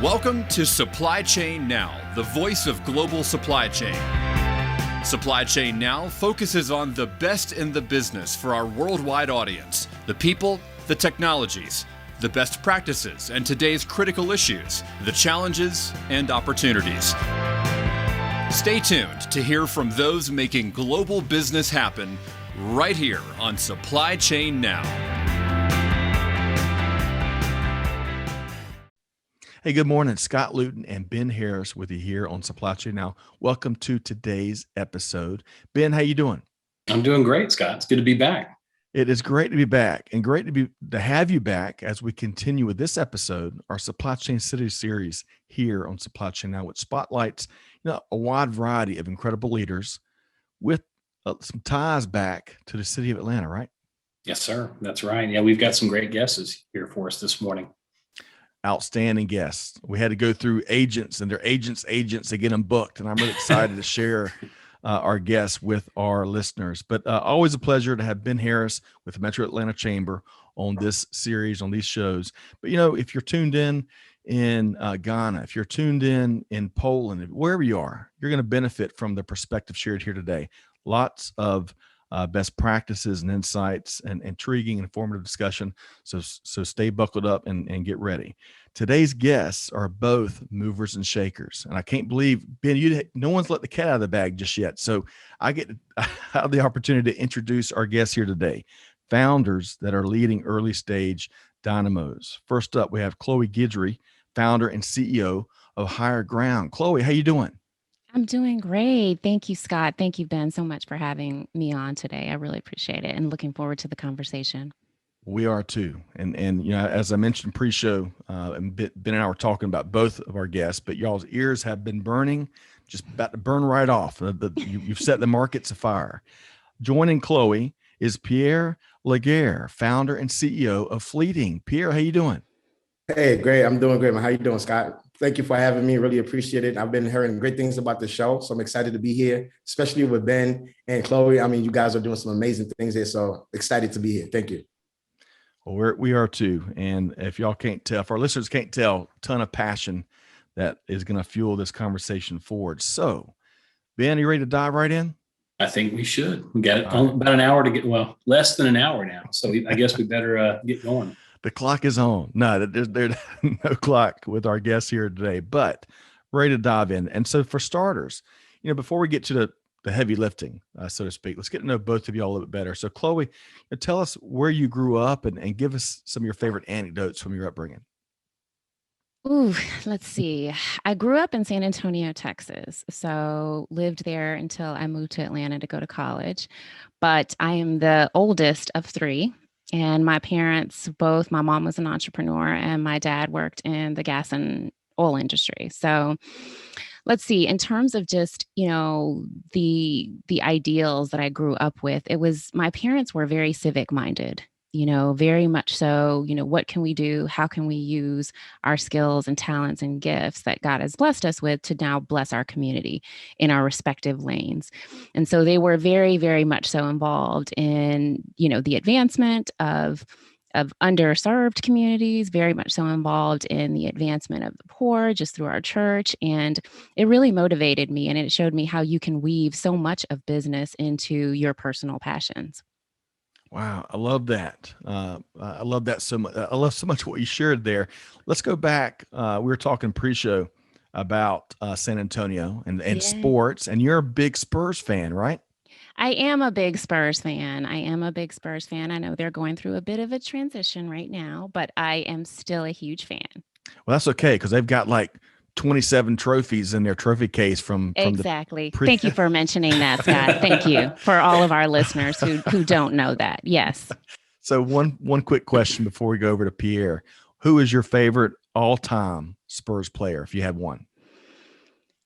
Welcome to Supply Chain Now, the voice of global supply chain. Supply Chain Now focuses on the best in the business for our worldwide audience, the people, the technologies, the best practices, and today's critical issues, the challenges and opportunities. Stay tuned to hear from those making global business happen right here on Supply Chain Now. Hey, good morning. Scott Luton and Ben Harris with you here on Supply Chain Now. Welcome to today's episode. Ben, how you doing? I'm doing great, Scott. It's good to be back. It is great to be back and great to have you back as we continue with this episode, our Supply Chain City series here on Supply Chain Now, which spotlights a wide variety of incredible leaders with some ties back to the city of Atlanta, right? Yes, sir. That's right. Yeah, we've got some great guesses here for us this morning. Outstanding guests. We had to go through agents and their agents to get them booked. And I'm really excited to share our guests with our listeners. But always a pleasure to have Ben Harris with the Metro Atlanta Chamber on this series, on these shows. But, if you're tuned in Ghana, if you're tuned in Poland, wherever you are, you're going to benefit from the perspective shared here today. Lots of best practices and insights and intriguing, informative discussion. So stay buckled up and get ready. Today's guests are both movers and shakers. And I can't believe, Ben, no one's let the cat out of the bag just yet. So I have the opportunity to introduce our guests here today, founders that are leading early stage dynamos. First up, we have Cloe Guidry, founder and CEO of Hire Ground. Chloe, how you doing? I'm doing great. Thank you, Scott. Thank you, Ben, so much for having me on today. I really appreciate it and looking forward to the conversation. We are too. And as I mentioned pre-show, and Ben and I were talking about both of our guests, but y'all's ears have been burning, just about to burn right off. You've set the markets afire. Joining Chloe is Pierre Laguerre, founder and CEO of Fleeting. Pierre, how you doing? Hey, great. I'm doing great, man. How you doing, Scott? Thank you for having me. Really appreciate it. I've been hearing great things about the show, so I'm excited to be here, especially with Ben and Chloe. I mean, you guys are doing some amazing things here, so excited to be here. Thank you. Well, we are too. And if y'all can't tell, if our listeners can't tell, ton of passion that is going to fuel this conversation forward. So, Ben, are you ready to dive right in? I think we should. We got about an hour to get, less than an hour now. So I guess we better get going. The clock is on. No, there's no clock with our guests here today, but ready to dive in. And so for starters, before we get to the heavy lifting, so to speak, let's get to know both of you all a little bit better. So Chloe, tell us where you grew up and give us some of your favorite anecdotes from your upbringing. Ooh, let's see. I grew up in San Antonio, Texas. So lived there until I moved to Atlanta to go to college. But I am the oldest of three. And my parents, both, my mom was an entrepreneur and my dad worked in the gas and oil industry. So let's see, in terms of just, the ideals that I grew up with, my parents were very civic minded, very much so, what can we do? How can we use our skills and talents and gifts that God has blessed us with to now bless our community in our respective lanes? And so they were very, very much so involved in, the advancement of underserved communities, very much so involved in the advancement of the poor just through our church. And it really motivated me and it showed me how you can weave so much of business into your personal passions. Wow. I love that. I love that so much. I love so much what you shared there. Let's go back. We were talking pre-show about San Antonio and sports, and you're a big Spurs fan, right? I am a big Spurs fan. I know they're going through a bit of a transition right now, but I am still a huge fan. Well, that's okay because they've got like 27 trophies in their trophy case from exactly. Thank you for mentioning that, Scott. Thank you for all of our listeners who don't know that. Yes. So one quick question before we go over to Pierre. Who is your favorite all-time Spurs player, if you had one?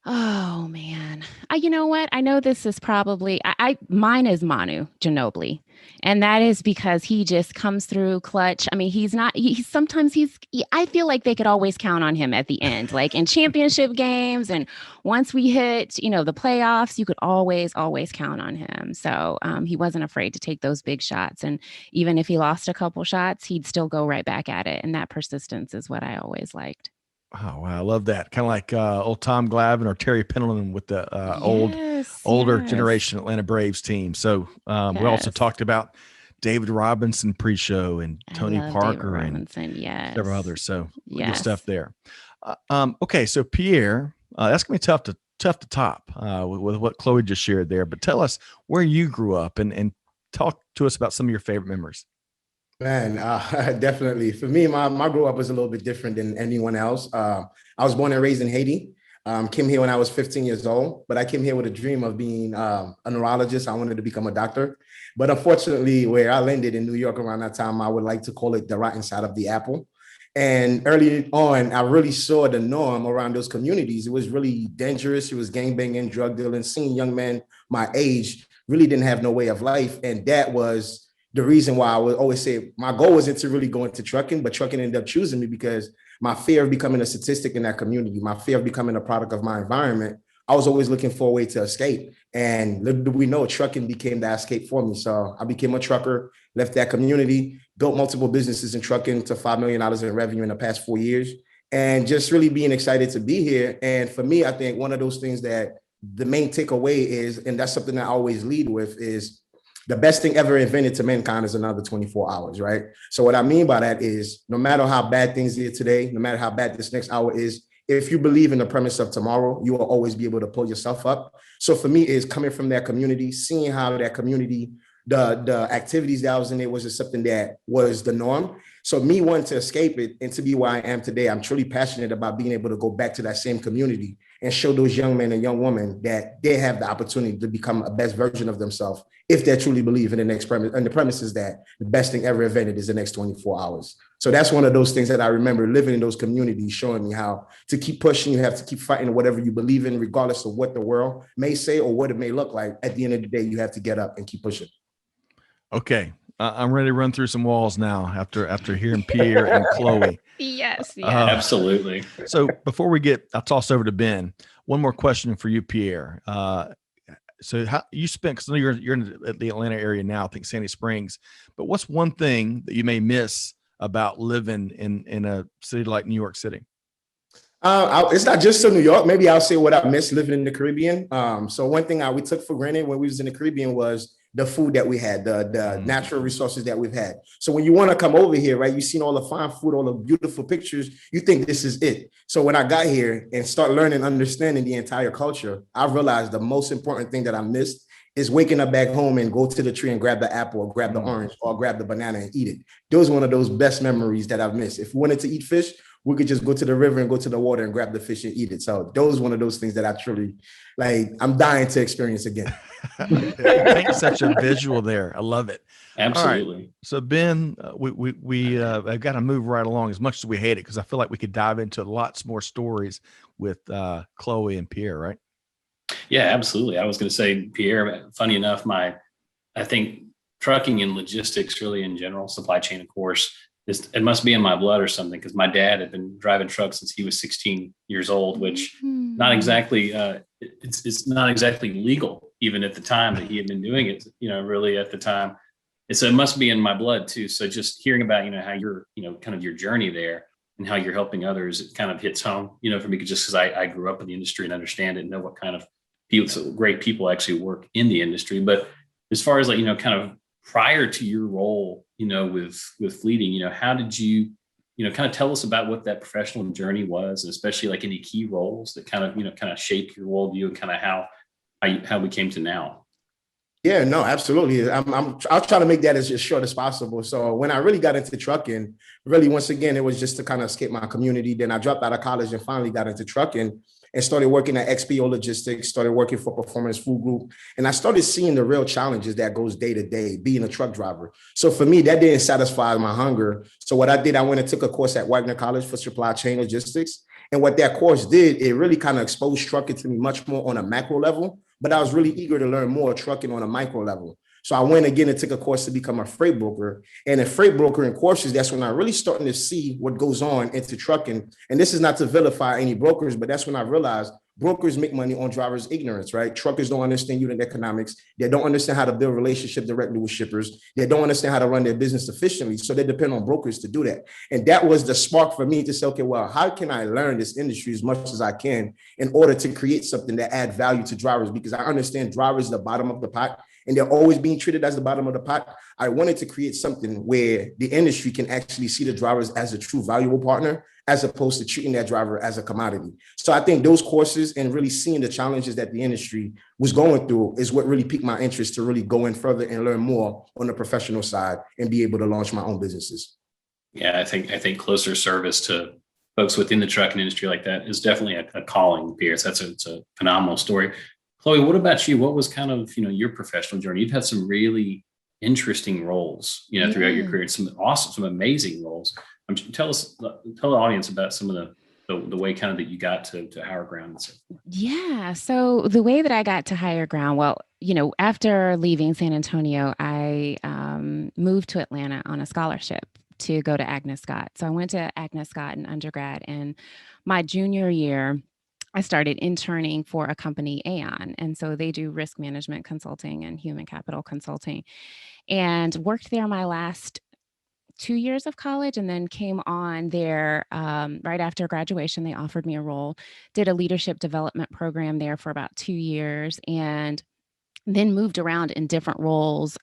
Oh man. You know what? I know this is probably mine is Manu Ginobili. And that is because he just comes through clutch. I mean, I feel like they could always count on him at the end, like in championship games. And once we hit, the playoffs, you could always count on him. So he wasn't afraid to take those big shots. And even if he lost a couple shots, he'd still go right back at it. And that persistence is what I always liked. Oh, wow. I love that. Kind of like old Tom Glavine or Terry Pendleton with the Yes, older yes, generation Atlanta Braves team. So we also yes. talked about David Robinson pre-show and I Tony love David Parker and Robinson. Yes. several others. So good stuff Yes. there. Okay, so Pierre, that's gonna be tough to top with what Chloe just shared there. But tell us where you grew up and talk to us about some of your favorite memories. Man, definitely. For me, my grow up was a little bit different than anyone else. I was born and raised in Haiti. Came here when I was 15 years old, but I came here with a dream of being a neurologist. I wanted to become a doctor. But unfortunately, where I landed in New York around that time, I would like to call it the rotten side of the apple. And early on, I really saw the norm around those communities. It was really dangerous. It was gangbanging, drug dealing, seeing young men my age really didn't have no way of life. And that was the reason why I would always say my goal wasn't to really go into trucking, but trucking ended up choosing me because my fear of becoming a statistic in that community, my fear of becoming a product of my environment, I was always looking for a way to escape. And little do we know, trucking became the escape for me. So I became a trucker, left that community, built multiple businesses in trucking to $5 million in revenue in the past 4 years, and just really being excited to be here. And for me, I think one of those things that the main takeaway is, and that's something that I always lead with, is the best thing ever invented to mankind is another 24 hours, right? So what I mean by that is no matter how bad things are today, no matter how bad this next hour is, if you believe in the premise of tomorrow, you will always be able to pull yourself up. So for me, is coming from that community, seeing how that community, the activities that I was in there was just something that was the norm. So me wanting to escape it and to be where I am today, I'm truly passionate about being able to go back to that same community and show those young men and young women that they have the opportunity to become a best version of themselves if they truly believe in the next premise. And the premise is that the best thing ever invented is the next 24 hours. So that's one of those things that I remember living in those communities, showing me how to keep pushing. You have to keep fighting whatever you believe in, regardless of what the world may say or what it may look like. At the end of the day, you have to get up and keep pushing. Okay. I'm ready to run through some walls now after hearing Pierre and Chloe. Yes. Yes. Absolutely. So before we I'll toss over to Ben. One more question for you, Pierre. So how you spent, because I know you're in the Atlanta area now, I think Sandy Springs, but what's one thing that you may miss about living in a city like New York City? It's not just to New York. Maybe I'll say what I miss living in the Caribbean. So one thing we took for granted when we was in the Caribbean was the food that we had, the natural resources that we've had. So when you want to come over here, right, you've seen all the fine food, all the beautiful pictures, you think this is it. So when I got here and start learning, understanding the entire culture, I realized the most important thing that I missed is waking up back home and go to the tree and grab the apple or grab the orange or grab the banana and eat it. Those are one of those best memories that I've missed. If we wanted to eat fish, we could just go to the river and go to the water and grab the fish and eat it. So those one of those things that I truly I'm dying to experience again. Paint such a visual there. I love it. Absolutely. Right. So Ben, I've got to move right along as much as we hate it, because I feel like we could dive into lots more stories with Chloe and Pierre, right? Yeah, absolutely. I was going to say, Pierre, funny enough, I think trucking and logistics really in general, supply chain, of course, it must be in my blood or something, because my dad had been driving trucks since he was 16 years old, which not exactly, it's not exactly legal even at the time that he had been doing it, really at the time. And so it must be in my blood too. So just hearing about, how you're, kind of your journey there and how you're helping others, it kind of hits home, for me, just because I grew up in the industry and understand it and know what kind of people, so great people actually work in the industry. But as far as kind of prior to your role, with Fleeting, how did you, kind of tell us about what that professional journey was, and especially any key roles that kind of shape your worldview and kind of how we came to now. Yeah, no, absolutely. I'll try to make that as short as possible. So when I really got into trucking, really, once again, it was just to kind of escape my community. Then I dropped out of college and finally got into trucking and started working at XPO Logistics, started working for Performance Food Group. And I started seeing the real challenges that goes day to day being a truck driver. So for me, that didn't satisfy my hunger. So what I did, I went and took a course at Wagner College for supply chain logistics. And what that course did, it really kind of exposed trucking to me much more on a macro level, but I was really eager to learn more trucking on a micro level. So I went again and took a course to become a freight broker. And a freight broker in courses, that's when I really starting to see what goes on into trucking. And this is not to vilify any brokers, but that's when I realized brokers make money on drivers' ignorance, right? Truckers don't understand unit economics. They don't understand how to build relationship directly with shippers. They don't understand how to run their business efficiently. So they depend on brokers to do that. And that was the spark for me to say, okay, well, how can I learn this industry as much as I can in order to create something that add value to drivers? Because I understand drivers are the bottom of the pot and they're always being treated as the bottom of the pot. I wanted to create something where the industry can actually see the drivers as a true valuable partner, as opposed to treating that driver as a commodity. So I think those courses and really seeing the challenges that the industry was going through is what really piqued my interest to really go in further and learn more on the professional side and be able to launch my own businesses. Yeah, I think closer service to folks within the trucking industry like that is definitely a calling, Pierce. It's a phenomenal story. Chloe, what about you? What was kind of, your professional journey? You've had some really interesting roles, throughout your career, some amazing roles. Tell the audience about some of the way kind of that you got to Hire Ground and so forth. Yeah. So the way that I got to Hire Ground, well, after leaving San Antonio, I moved to Atlanta on a scholarship to go to Agnes Scott. So I went to Agnes Scott in undergrad, and my junior year, I started interning for a company, Aon. And so they do risk management consulting and human capital consulting, and worked there my last 2 years of college, and then came on there right after graduation. They offered me a role, did a leadership development program there for about 2 years, and then moved around in different roles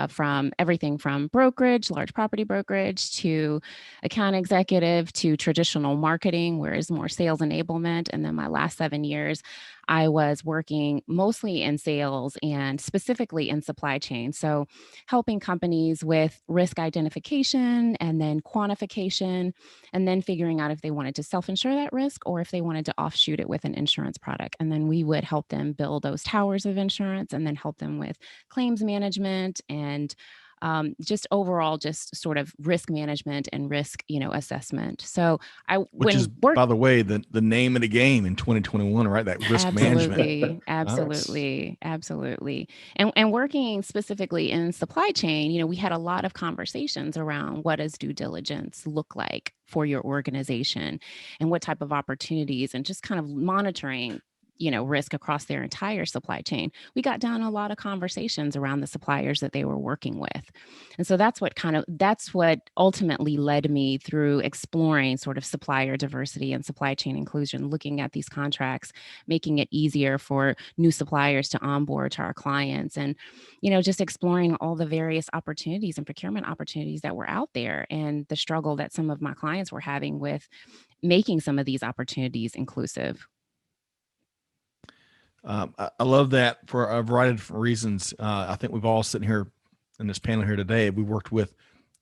from everything from brokerage, large property brokerage, to account executive, to traditional marketing, where is more sales enablement. And then my last 7 years, I was working mostly in sales and specifically in supply chain. So helping companies with risk identification and then quantification, and then figuring out if they wanted to self-insure that risk or if they wanted to offshoot it with an insurance product. And then we would help them build those towers of insurance and then help them with claims management and just overall, just sort of risk management and risk, assessment. So Which is, by the way, the name of the game in 2021, right? That risk management. Absolutely. And working specifically in supply chain, we had a lot of conversations around what does due diligence look like for your organization and what type of opportunities, and just kind of monitoring risk across their entire supply chain. We got down a lot of conversations around the suppliers that they were working with. And so that's what ultimately led me through exploring sort of supplier diversity and supply chain inclusion, looking at these contracts, making it easier for new suppliers to onboard to our clients, and, just exploring all the various opportunities and procurement opportunities that were out there, and the struggle that some of my clients were having with making some of these opportunities inclusive. I love that for a variety of different reasons. I think we've all sitting here in this panel here today. We worked with,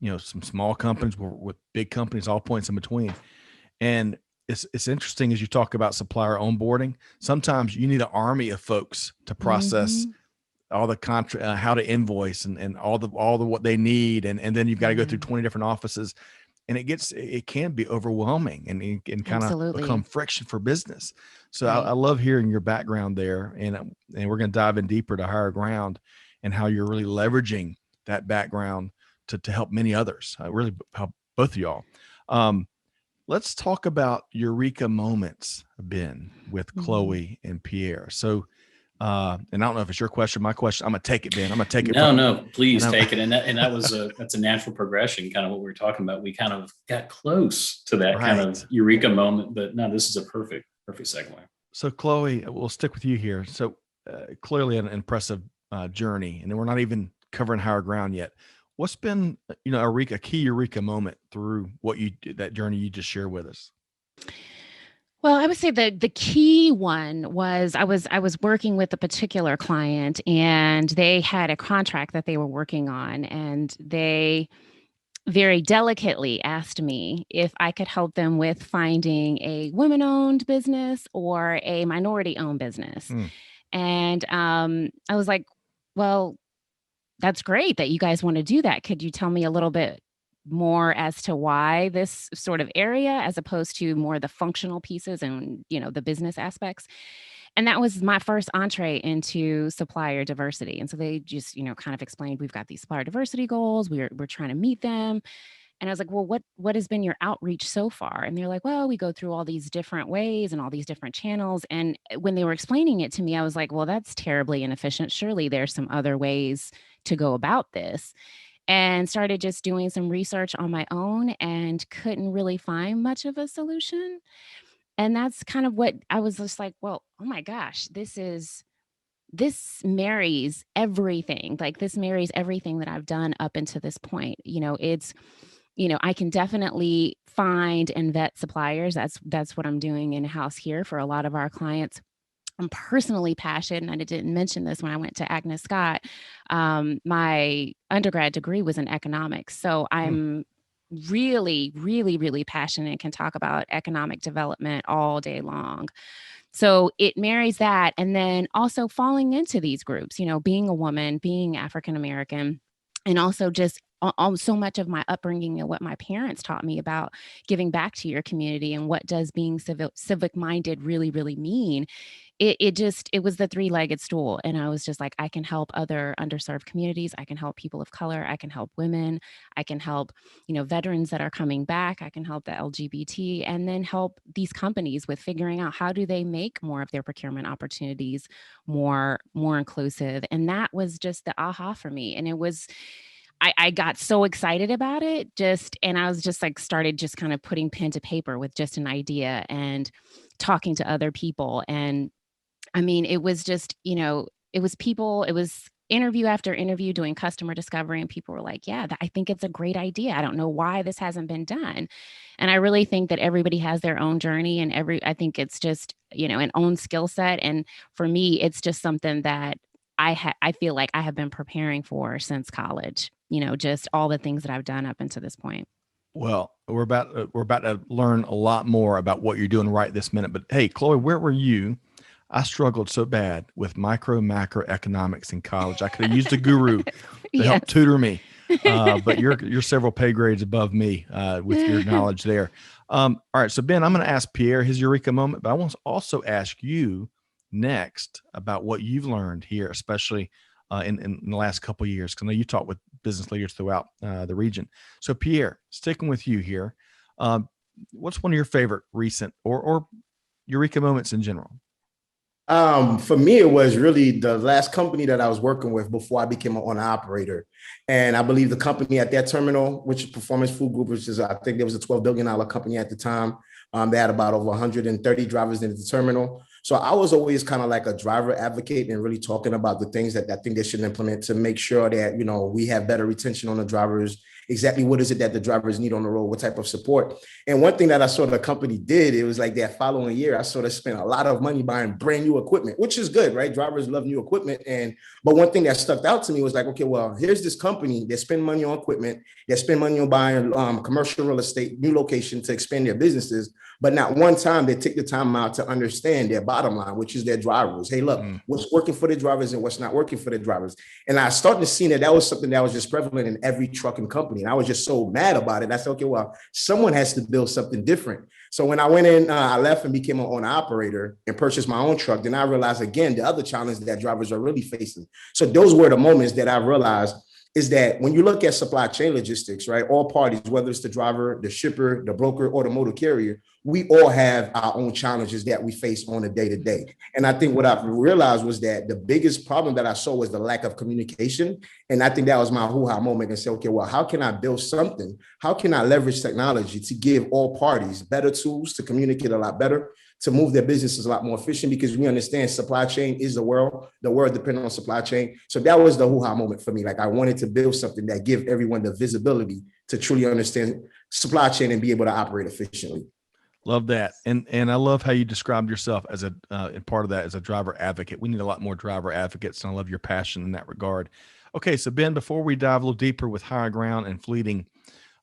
some small companies, with big companies, all points in between. And it's interesting as you talk about supplier onboarding. Sometimes you need an army of folks to process all the how to invoice and all the what they need, and then you've got to go through 20 different offices. And it can be overwhelming and it can kind of become friction for business. So I love hearing your background there, and we're going to dive in deeper to Hire Ground and how you're really leveraging that background to help many others, really help both of y'all. Let's talk about Eureka moments, Ben, with Chloe and Pierre. So, and I don't know if it's your question, my question. I'm gonna take it, Ben. I'm gonna take it. No, please take it. And that was that's a natural progression, kind of what we were talking about. We kind of got close to that kind of Eureka moment, but no, this is a perfect segue. So Chloe, we'll stick with you here. So clearly an impressive journey, and we're not even covering Hire Ground yet. What's been, a key Eureka moment through that journey you just shared with us? Well, I would say the key one was I was working with a particular client, and they had a contract that they were working on, and they very delicately asked me if I could help them with finding a women-owned business or a minority-owned business. And I was like, well, that's great that you guys want to do that. Could you tell me a little bit more as to why this sort of area, as opposed to more the functional pieces and, the business aspects? And that was my first entree into supplier diversity. And so they just, kind of explained, we've got these supplier diversity goals. We're trying to meet them. And I was like, well, what has been your outreach so far? And they're like, well, we go through all these different ways and all these different channels. And when they were explaining it to me, I was like, well, that's terribly inefficient. Surely there's some other ways to go about this. And started just doing some research on my own and couldn't really find much of a solution. And that's kind of what I was just like, well, oh my gosh, this marries everything. Like this marries everything that I've done up until this point. I can definitely find and vet suppliers. That's what I'm doing in-house here for a lot of our clients. I'm personally passionate, and I didn't mention this when I went to Agnes Scott. My undergrad degree was in economics. So I'm really, really, really passionate and can talk about economic development all day long. So it marries that. And then also falling into these groups, being a woman, being African American, and also just so much of my upbringing and what my parents taught me about giving back to your community and what does being civic minded really, really mean. It was the three-legged stool. And I was just like, I can help other underserved communities. I can help people of color. I can help women. I can help, veterans that are coming back. I can help the LGBT, and then help these companies with figuring out how do they make more of their procurement opportunities more inclusive. And that was just the aha for me. And it was, I got so excited about it and I was just like, started just kind of putting pen to paper with just an idea and talking to other people. And I mean, it was just, it was interview after interview doing customer discovery, and people were like, yeah, I think it's a great idea. I don't know why this hasn't been done. And I really think that everybody has their own journey, and I think it's just, an own skill set. And for me, it's just something that I feel like I have been preparing for since college, just all the things that I've done up until this point. Well, we're about to learn a lot more about what you're doing right this minute. But hey, Chloe, where were you? I struggled so bad with macroeconomics in college. I could have used a guru to help tutor me. But you're several pay grades above me with your knowledge there. All right. So Ben, I'm going to ask Pierre his Eureka moment, but I want to also ask you next about what you've learned here, especially in the last couple of years, because I know you talk with business leaders throughout the region. So Pierre, sticking with you here, what's one of your favorite recent or Eureka moments in general? For me, it was really the last company that I was working with before I became an owner operator. And I believe the company at that terminal, which is Performance Food Group, which is, I think there was a $12 billion company at the time. They had about over 130 drivers in the terminal. So I was always kind of like a driver advocate and really talking about the things that I think they should implement to make sure that, we have better retention on the drivers. Exactly what is it that the drivers need on the road? What type of support? And one thing that I saw the company did, it was like that following year, I sort of spent a lot of money buying brand new equipment, which is good, right? Drivers love new equipment. But one thing that stuck out to me was like, okay, well, here's this company that spend money on equipment, that spend money on buying commercial real estate, new location to expand their businesses. But not one time they take the time out to understand their bottom line, which is their drivers. Hey, look, what's working for the drivers and what's not working for the drivers. And I started to see that was something that was just prevalent in every trucking company. And I was just so mad about it. I said, okay, well, someone has to build something different. So when I went in, I left and became an owner operator and purchased my own truck. Then I realized again, the other challenge that drivers are really facing. So those were the moments that I realized is that when you look at supply chain logistics, right, all parties, whether it's the driver, the shipper, the broker, or the motor carrier, we all have our own challenges that we face on a day-to-day. And I think what I've realized was that the biggest problem that I saw was the lack of communication. And I think that was my hoo-ha moment and say, okay, well, how can I build something? How can I leverage technology to give all parties better tools to communicate a lot better, to move their businesses a lot more efficient, because we understand supply chain is the world depends on supply chain. So that was the hoo-ha moment for me. Like I wanted to build something that give everyone the visibility to truly understand supply chain and be able to operate efficiently. Love that. And I love how you described yourself as and part of that as a driver advocate. We need a lot more driver advocates, and I love your passion in that regard. Okay. So Ben, before we dive a little deeper with Hire Ground and fleeting,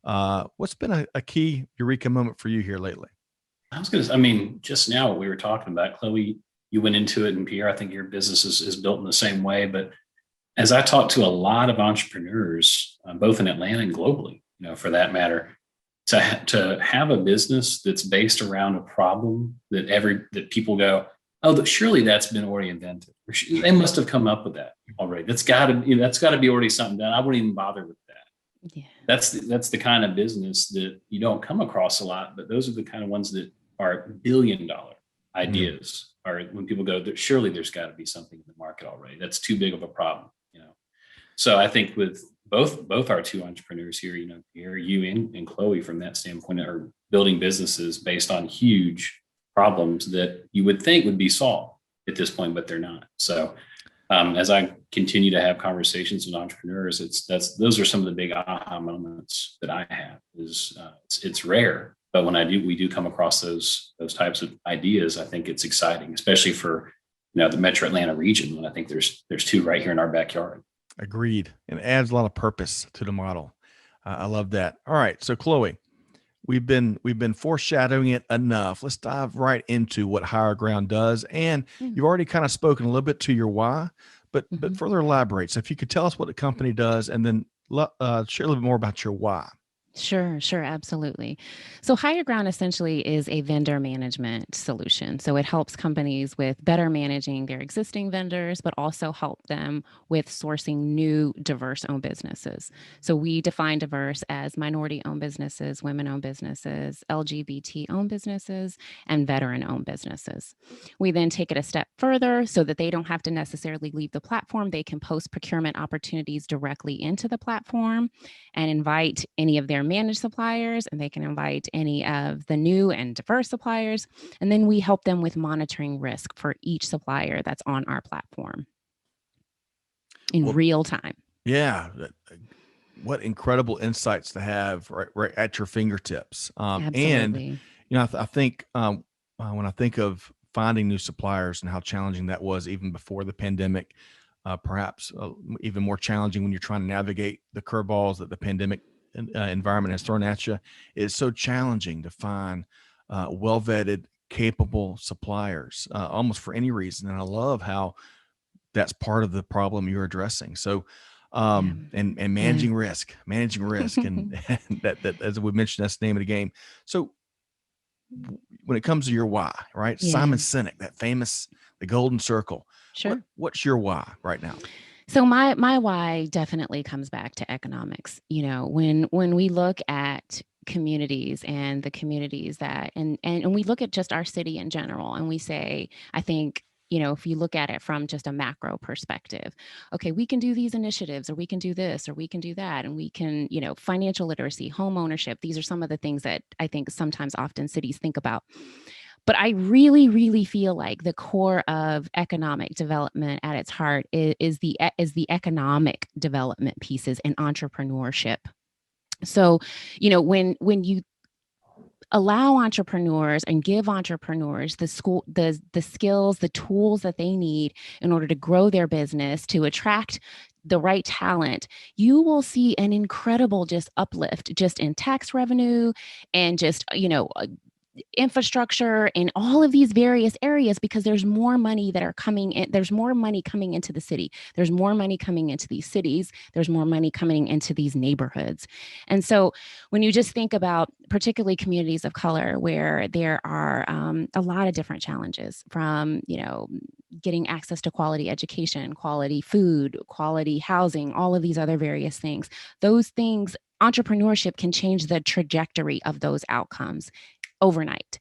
what's been a key Eureka moment for you here lately? Just now what we were talking about, Chloe, you went into it, and Pierre, I think your business is built in the same way. But as I talk to a lot of entrepreneurs, both in Atlanta and globally, for that matter, to have a business that's based around a problem that people go, oh, surely that's been already invented. They must have come up with that already. That's got to be already something done. I wouldn't even bother with that. Yeah. That's the kind of business that you don't come across a lot, but those are the kind of ones that are $1 billion ideas. Or when people go, surely there's got to be something in the market already. That's too big of a problem, you know. So I think with both our two entrepreneurs here, you know, here you and Chloe, from that standpoint, are building businesses based on huge problems that you would think would be solved at this point, but they're not. So as I continue to have conversations with entrepreneurs, those are some of the big aha moments that I have. It's rare, but when we do come across those types of ideas, I think it's exciting, especially for, you know, the Metro Atlanta region. And I think there's two right here in our backyard. Agreed. And it adds a lot of purpose to the model. I love that. All right. So Chloe, we've been foreshadowing it enough. Let's dive right into what Hire Ground does. And you've already kind of spoken a little bit to your why, but further elaborate. So if you could tell us what the company does, and then share a little bit more about your why. Sure, absolutely. So Hire Ground essentially is a vendor management solution. So it helps companies with better managing their existing vendors, but also help them with sourcing new diverse-owned businesses. So we define diverse as minority-owned businesses, women-owned businesses, LGBT-owned businesses, and veteran-owned businesses. We then take it a step further so that they don't have to necessarily leave the platform. They can post procurement opportunities directly into the platform and invite any of their managed suppliers, and they can invite any of the new and diverse suppliers. And then we help them with monitoring risk for each supplier that's on our platform in real time. Yeah. What incredible insights to have right at your fingertips. Absolutely. And, you know, I think when I think of finding new suppliers and how challenging that was even before the pandemic, perhaps even more challenging when you're trying to navigate the curveballs that the pandemic environment has thrown at you. It's so challenging to find well-vetted, capable suppliers almost for any reason. And I love how that's part of the problem you're addressing. So and managing risk, and that as we mentioned, that's the name of the game. So when it comes to your why, right? Simon Sinek, that famous, the golden circle. Sure. What's your why right now? So my why definitely comes back to economics. You know, when we look at communities and the communities that, and we look at just our city in general, and we say, I think, you know, if you look at it from just a macro perspective, okay, we can do these initiatives, or we can do this, or we can do that. And we can, you know, financial literacy, home ownership. These are some of the things that I think sometimes often cities think about. But I really, really feel like the core of economic development at its heart is the economic development pieces and entrepreneurship. So, you know, when you allow entrepreneurs and give entrepreneurs the skills, the tools that they need in order to grow their business, to attract the right talent, you will see an incredible just uplift just in tax revenue and just, you know, infrastructure in all of these various areas, because there's more money that are coming in. There's more money coming into the city. There's more money coming into these cities. There's more money coming into these neighborhoods. And so when you just think about particularly communities of color, where there are a lot of different challenges, from, you know, getting access to quality education, quality food, quality housing, all of these other various things, those things, entrepreneurship can change the trajectory of those outcomes overnight.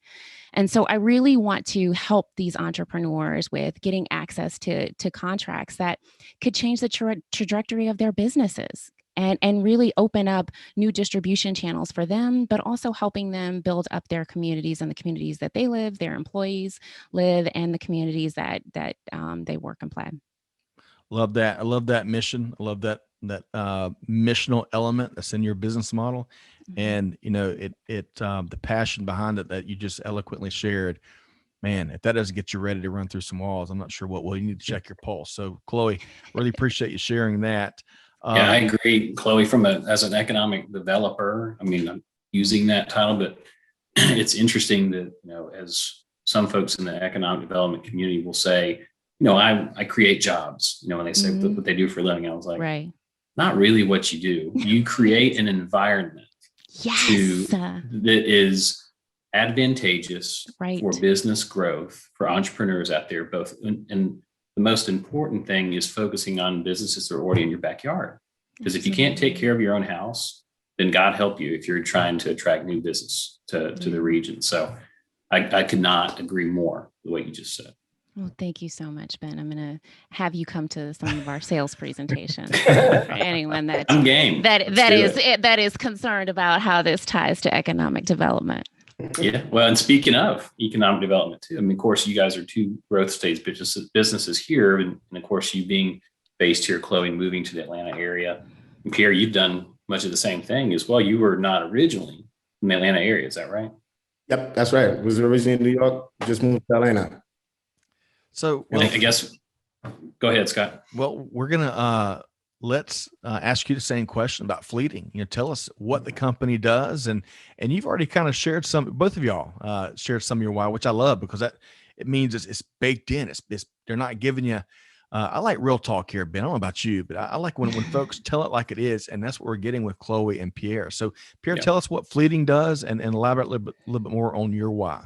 And so I really want to help these entrepreneurs with getting access to contracts that could change the trajectory of their businesses, and really open up new distribution channels for them, but also helping them build up their communities and the communities that they live, their employees live, and the communities that they work and play. Love that. I love that mission. I love that missional element that's in your business model. And, you know, the passion behind it that you just eloquently shared, man, if that doesn't get you ready to run through some walls, I'm not sure what will. You need to check your pulse. So Chloe, really appreciate you sharing that. Yeah, I agree, Chloe, as an economic developer, I mean, I'm using that title, but it's interesting that, you know, as some folks in the economic development community will say, you know, I create jobs, you know, when they say what they do for a living. I was like, right, not really what you do. You create an environment that is advantageous for business growth, for entrepreneurs out there, both. And the most important thing is focusing on businesses that are already in your backyard. Because if you can't take care of your own house, then God help you if you're trying to attract new business to the region. So I could not agree more with what you just said. Well, thank you so much, Ben. I'm going to have you come to some of our sales presentations for anyone that I'm game. that is concerned about how this ties to economic development. Yeah. Well, and speaking of economic development too, I mean, of course, you guys are two growth stage businesses here. And of course, you being based here, Chloe, moving to the Atlanta area. And Pierre, you've done much of the same thing as well. You were not originally in the Atlanta area. Is that right? Yep, that's right. Was originally in New York, just moved to Atlanta. So I guess, go ahead, Scott. Well, we're gonna let's ask you the same question about fleeting. Tell us what the company does, and you've already kind of shared some. Both of y'all shared some of your why, which I love because it means it's baked in. It's they're not giving you. I like real talk here, Ben. I don't know about you, but I like when folks tell it like it is, and that's what we're getting with Chloe and Pierre. So, Pierre, tell us what fleeting does, and elaborate a little bit more on your why.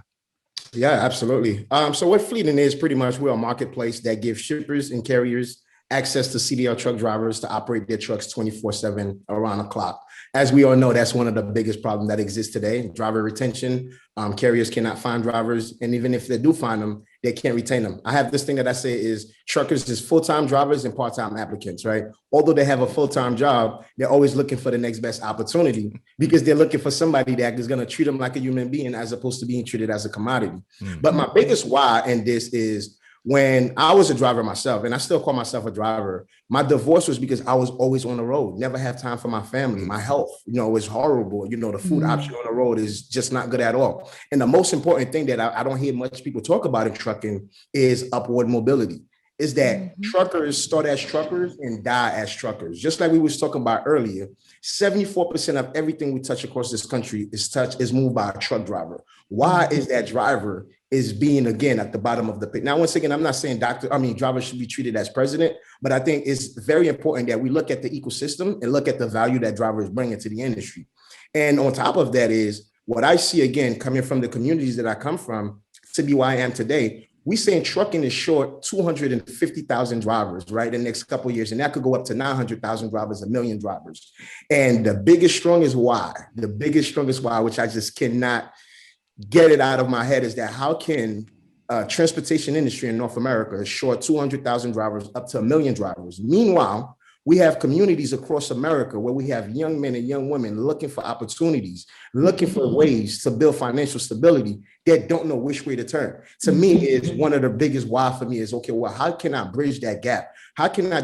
Yeah, absolutely. So what fleeting is pretty much we're a marketplace that gives shippers and carriers access to CDL truck drivers to operate their trucks 24/7 around the clock. As we all know, that's one of the biggest problems that exists today, driver retention. Carriers cannot find drivers. And even if they do find them, they can't retain them. I have this thing that I say is truckers is full-time drivers and part-time applicants, right? Although they have a full-time job, they're always looking for the next best opportunity because they're looking for somebody that is going to treat them like a human being as opposed to being treated as a commodity. But my biggest why in this is when I was a driver myself, and I still call myself a driver, my divorce was because I was always on the road, never have time for my family. My health, was horrible. The food option on the road is just not good at all. And the most important thing that I don't hear much people talk about in trucking is upward mobility. Is that truckers start as truckers and die as truckers. Just like we was talking about earlier, 74% of everything we touch across this country is moved by a truck driver. Why is that driver is being, again, at the bottom of the pit? Now, once again, I'm not saying drivers should be treated as president, but I think it's very important that we look at the ecosystem and look at the value that drivers bring into the industry. And on top of that is what I see, again, coming from the communities that I come from to be where I am today. We saying trucking is short 250,000 drivers, right, in the next couple of years. And that could go up to 900,000 drivers, 1 million drivers. And the biggest, strongest why, which I just cannot get it out of my head, is that how can transportation industry in North America is short 200,000 drivers up to 1 million drivers. Meanwhile, we have communities across America where we have young men and young women looking for opportunities, looking for ways to build financial stability that don't know which way to turn. To me, is one of the biggest why for me is, okay, well, how can I bridge that gap? How can I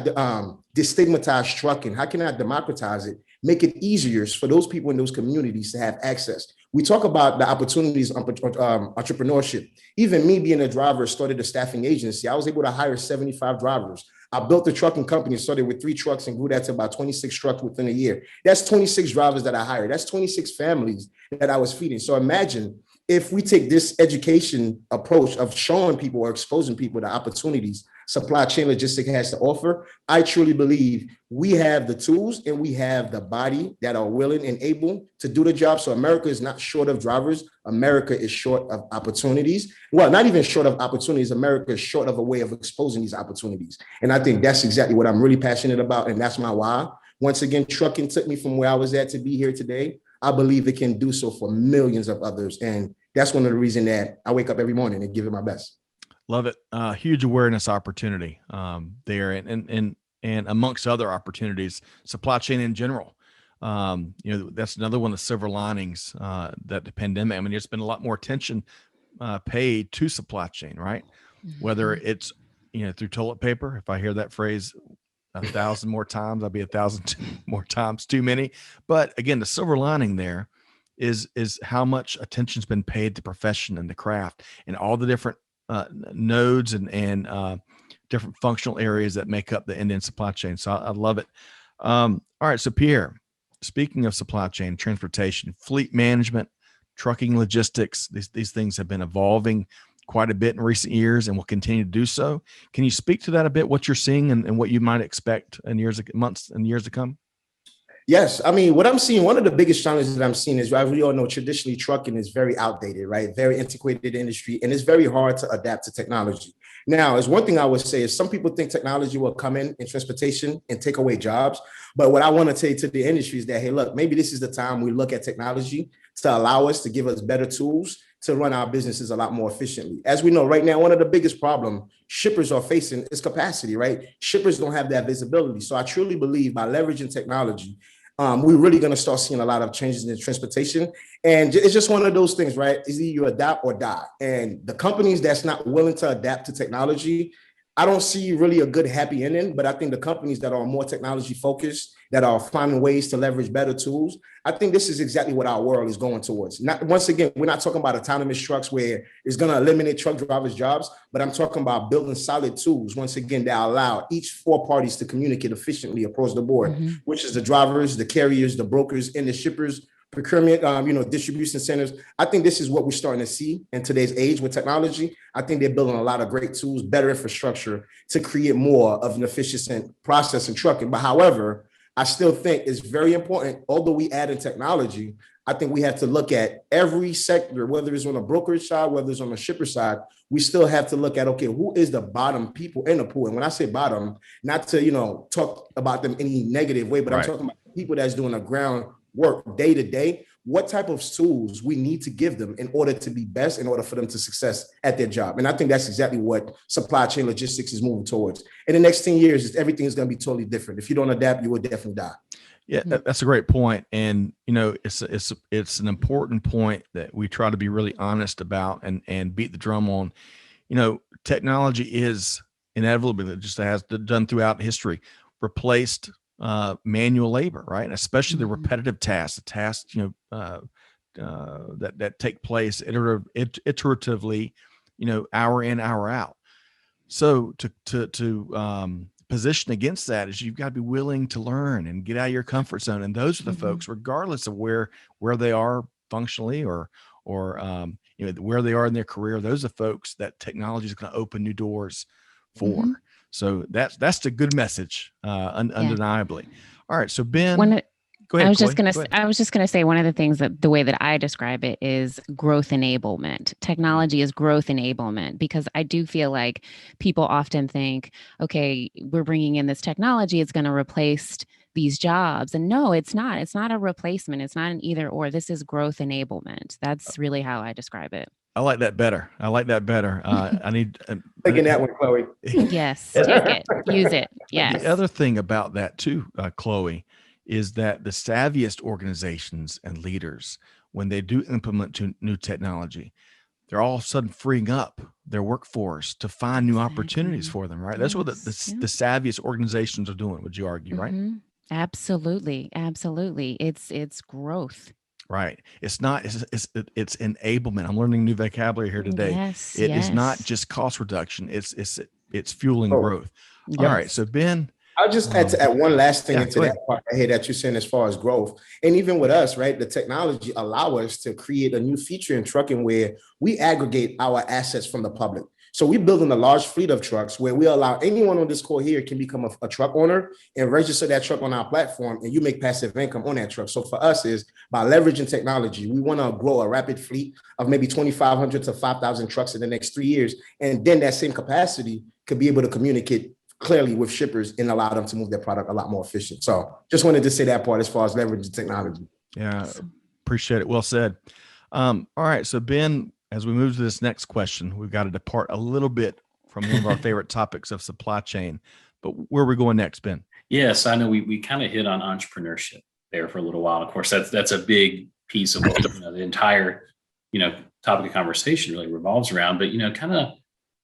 destigmatize trucking? How can I democratize it? Make it easier for those people in those communities to have access. We talk about the opportunities of entrepreneurship. Even me being a driver, started a staffing agency. I was able to hire 75 drivers. I built a trucking company, started with 3 trucks and grew that to about 26 trucks within a year. That's 26 drivers that I hired. That's 26 families that I was feeding. So imagine if we take this education approach of showing people or exposing people to opportunities supply chain logistics has to offer. I truly believe we have the tools and we have the body that are willing and able to do the job. So America is not short of drivers. America is short of opportunities. Well, not even short of opportunities. America is short of a way of exposing these opportunities. And I think that's exactly what I'm really passionate about. And that's my why. Once again, trucking took me from where I was at to be here today. I believe it can do so for millions of others. And that's one of the reasons that I wake up every morning and give it my best. Love it. Huge awareness opportunity there, and amongst other opportunities, supply chain in general. That's another one of the silver linings that the pandemic. I mean, there's been a lot more attention paid to supply chain, right? Mm-hmm. Whether it's through toilet paper. If I hear that phrase 1,000 more times, I'll be 1,000 more times too many. But again, the silver lining there is how much attention's been paid to profession and the craft and all the different nodes and different functional areas that make up the end-to-end supply chain. So I love it. All right. So Pierre, speaking of supply chain, transportation, fleet management, trucking, logistics, these things have been evolving quite a bit in recent years and will continue to do so. Can you speak to that a bit, what you're seeing and what you might expect in months and years to come? Yes. I mean, what I'm seeing, one of the biggest challenges that I'm seeing is, right, we all know traditionally trucking is very outdated, right? Very antiquated industry, and it's very hard to adapt to technology. Now, is one thing I would say is some people think technology will come in transportation and take away jobs. But what I want to say to the industry is that, hey, look, maybe this is the time we look at technology to allow us to give us better tools to run our businesses a lot more efficiently. As we know right now, one of the biggest problems shippers are facing is capacity, right? Shippers don't have that visibility. So I truly believe by leveraging technology, we're really going to start seeing a lot of changes in transportation. And it's just one of those things, right? Is either you adapt or die. And the companies that's not willing to adapt to technology, I don't see really a good happy ending, but I think the companies that are more technology focused, that are finding ways to leverage better tools, I think this is exactly what our world is going towards. Not, once again, we're not talking about autonomous trucks where it's going to eliminate truck drivers' jobs, but I'm talking about building solid tools, once again, that allow each four parties to communicate efficiently across the board, which is the drivers, the carriers, the brokers, and the shippers, procurement, distribution centers. I think this is what we're starting to see in today's age with technology. I think they're building a lot of great tools, better infrastructure to create more of an efficient process in trucking. But however, I still think it's very important, although we add in technology, I think we have to look at every sector, whether it's on a brokerage side, whether it's on the shipper side, we still have to look at, okay, who is the bottom people in the pool? And when I say bottom, not to, talk about them any negative way, but I'm talking about people that's doing a ground work day to day, what type of tools we need to give them in order to be best, in order for them to success at their job. And I think that's exactly what supply chain logistics is moving towards. In the next 10 years, everything is going to be totally different. If you don't adapt, you will definitely die. Yeah, that's a great point. And, it's an important point that we try to be really honest about and beat the drum on. Technology is inevitably, it just has done throughout history, replaced manual labor, right? And especially the repetitive tasks, the tasks, that take place iteratively, hour in, hour out. So to position against that is you've got to be willing to learn and get out of your comfort zone. And those are the folks, regardless of where they are functionally or where they are in their career, those are folks that technology is going to open new doors for. So that's the good message, undeniably. All right. So Ben, go ahead. I was just gonna say one of the things that the way that I describe it is growth enablement. Technology is growth enablement, because I do feel like people often think, okay, we're bringing in this technology, it's going to replace these jobs. And no, it's not. It's not a replacement. It's not an either or. This is growth enablement. That's really how I describe it. I like that better. I need taking that one, Chloe. Yes, take it, use it. Yes. The other thing about that too, Chloe, is that the savviest organizations and leaders, when they do implement new technology, they're all of a sudden freeing up their workforce to find new opportunities for them. Right. That's what the savviest organizations are doing. Would you argue? Right. Absolutely. It's growth. Right. It's not, it's enablement. I'm learning new vocabulary here today. Yes, It is not just cost reduction. It's fueling growth. Yes. All right. So Ben, I'll just add one last thing into that part I hear that you're saying as far as growth. And even with us, right, the technology allow us to create a new feature in trucking where we aggregate our assets from the public. So we're building a large fleet of trucks where we allow anyone on this call here can become a truck owner and register that truck on our platform, and you make passive income on that truck. So for us is by leveraging technology, we want to grow a rapid fleet of maybe 2,500 to 5,000 trucks in the next 3 years. And then that same capacity could be able to communicate clearly with shippers and allow them to move their product a lot more efficient. So just wanted to say that part as far as leveraging technology. Yeah, appreciate it. Well said. All right. So Ben, as we move to this next question, we've got to depart a little bit from one of our favorite topics of supply chain, but where are we going next, Ben? Yes, I know we kind of hit on entrepreneurship there for a little while. Of course, that's a big piece of what the entire, topic of conversation really revolves around. But, kind of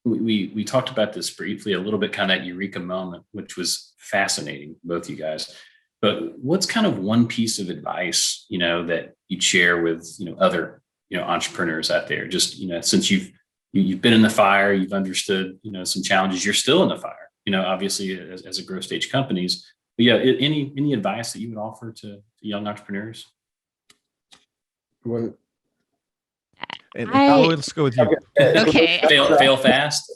we talked about this briefly a little bit, kind of that eureka moment, which was fascinating, both you guys. But what's kind of one piece of advice, that you'd share with, other entrepreneurs out there, just, since you've been in the fire, you've understood, some challenges, you're still in the fire, obviously as a growth stage companies, but yeah, any advice that you would offer to young entrepreneurs? Let's go with you. Okay. Fail fast.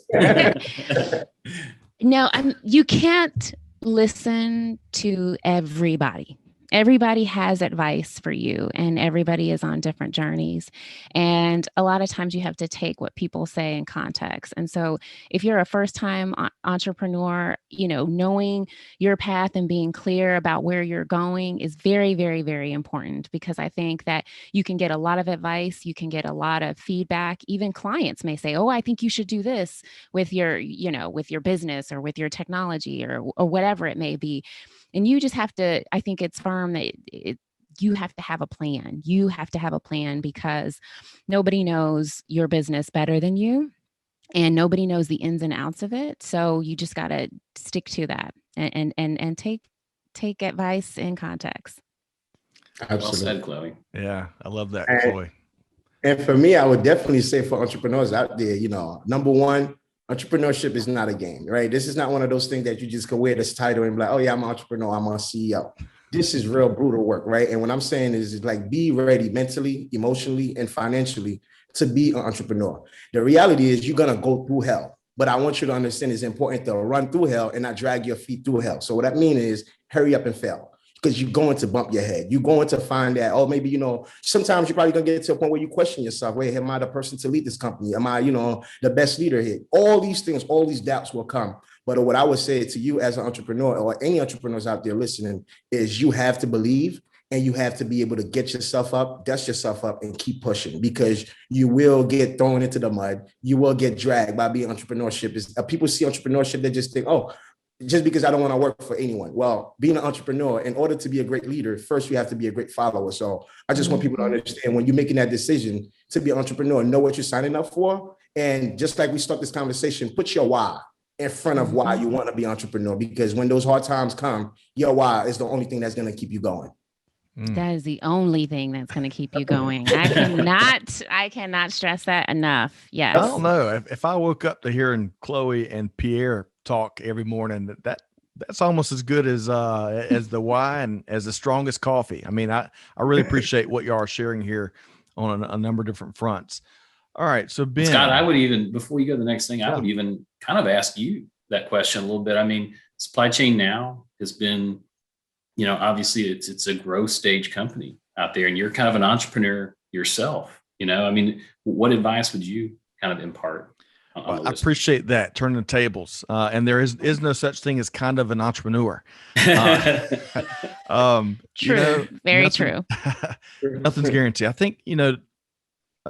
No, you can't listen to everybody. Everybody has advice for you, and everybody is on different journeys. And a lot of times you have to take what people say in context. And so if you're a first time entrepreneur, knowing your path and being clear about where you're going is very, very, very important, because I think that you can get a lot of advice. You can get a lot of feedback. Even clients may say, oh, I think you should do this with your, with your business or with your technology or whatever it may be. And you just have to, I think it's firm that you have to have a plan. You have to have a plan, because nobody knows your business better than you, and nobody knows the ins and outs of it. So you just got to stick to that and take advice in context. Absolutely. Well said, Chloe. Yeah, I love that, And- Chloe. And for me, I would definitely say for entrepreneurs out there, number one, entrepreneurship is not a game, right? This is not one of those things that you just can wear this title and be like, oh yeah, I'm an entrepreneur, I'm a CEO. This is real brutal work, right? And what I'm saying is like, be ready mentally, emotionally, and financially to be an entrepreneur. The reality is you're gonna go through hell, but I want you to understand it's important to run through hell and not drag your feet through hell. So what that means is hurry up and fail, because you're going to bump your head. You're going to find that, oh, maybe, sometimes you're probably going to get to a point where you question yourself. Wait, am I the person to lead this company? Am I, the best leader here? All these things, all these doubts will come. But what I would say to you as an entrepreneur, or any entrepreneurs out there listening, is you have to believe, and you have to be able to get yourself up, dust yourself up, and keep pushing, because you will get thrown into the mud. You will get dragged by being entrepreneurship. People see entrepreneurship, they just think, oh, just because I don't want to work for anyone. Well, being an entrepreneur, in order to be a great leader, first you have to be a great follower. So I just want people to understand, when you're making that decision to be an entrepreneur, know what you're signing up for. And just like we start this conversation, put your why in front of why you want to be an entrepreneur, because when those hard times come, your why is the only thing that's going to keep you going. That is the only thing that's going to keep you going. I cannot stress that enough. Yes. I don't know if I woke up to hearing Chloe and Pierre talk every morning, that's almost as good as the wine, as the strongest coffee. I mean, I really appreciate what you are sharing here on a number of different fronts. All right, so Ben, Scott, I would even, before you go to the next thing, I would even kind of ask you that question a little bit. I mean, Supply Chain Now has been, obviously it's a growth stage company out there, and you're kind of an entrepreneur yourself. I mean, what advice would you kind of impart? I appreciate that, turning the tables. And there is no such thing as kind of an entrepreneur. True. Very true. Nothing's guaranteed. I think,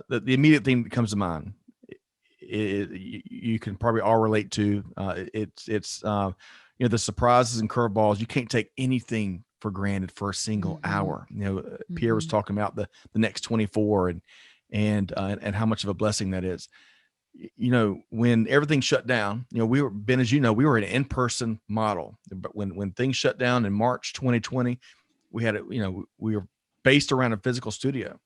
the immediate thing that comes to mind, you can probably all relate to. It's the surprises and curveballs. You can't take anything for granted for a single hour. Pierre was talking about the next 24 and how much of a blessing that is. When everything shut down, we were, Ben, as we were an in-person model, but when things shut down in March 2020, we had we were based around a physical studio.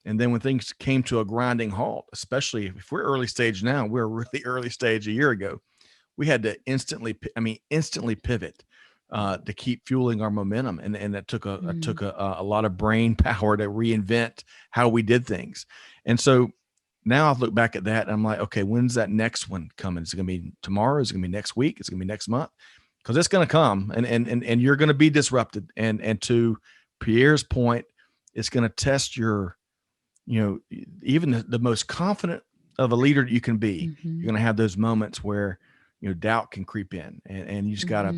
And then when things came to a grinding halt, especially if we're early stage now, we're really early stage a year ago, we had to instantly pivot to keep fueling our momentum. And that took a lot of brain power to reinvent how we did things. And so now I've looked back at that and I'm like, okay, when's that next one coming? Is it going to be tomorrow? Is it going to be next week? Is it going to be next month? Because it's going to come and you're going to be disrupted. And to Pierre's point, it's going to test your, even the most confident of a leader you can be. You're going to have those moments where, doubt can creep in and you just gotta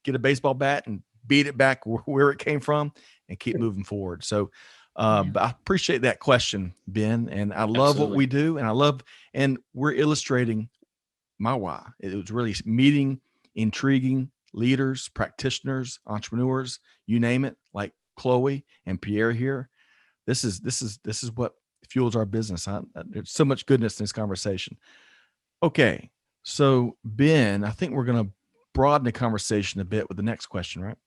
get a baseball bat and beat it back where it came from and keep moving forward. So, but I appreciate that question, Ben, and I love what we do, and we're illustrating my why. It was really meeting intriguing leaders, practitioners, entrepreneurs, you name it, like Chloe and Pierre here. This is what fuels our business. There's so much goodness in this conversation. Okay, so Ben, I think we're going to broaden the conversation a bit with the next question, right?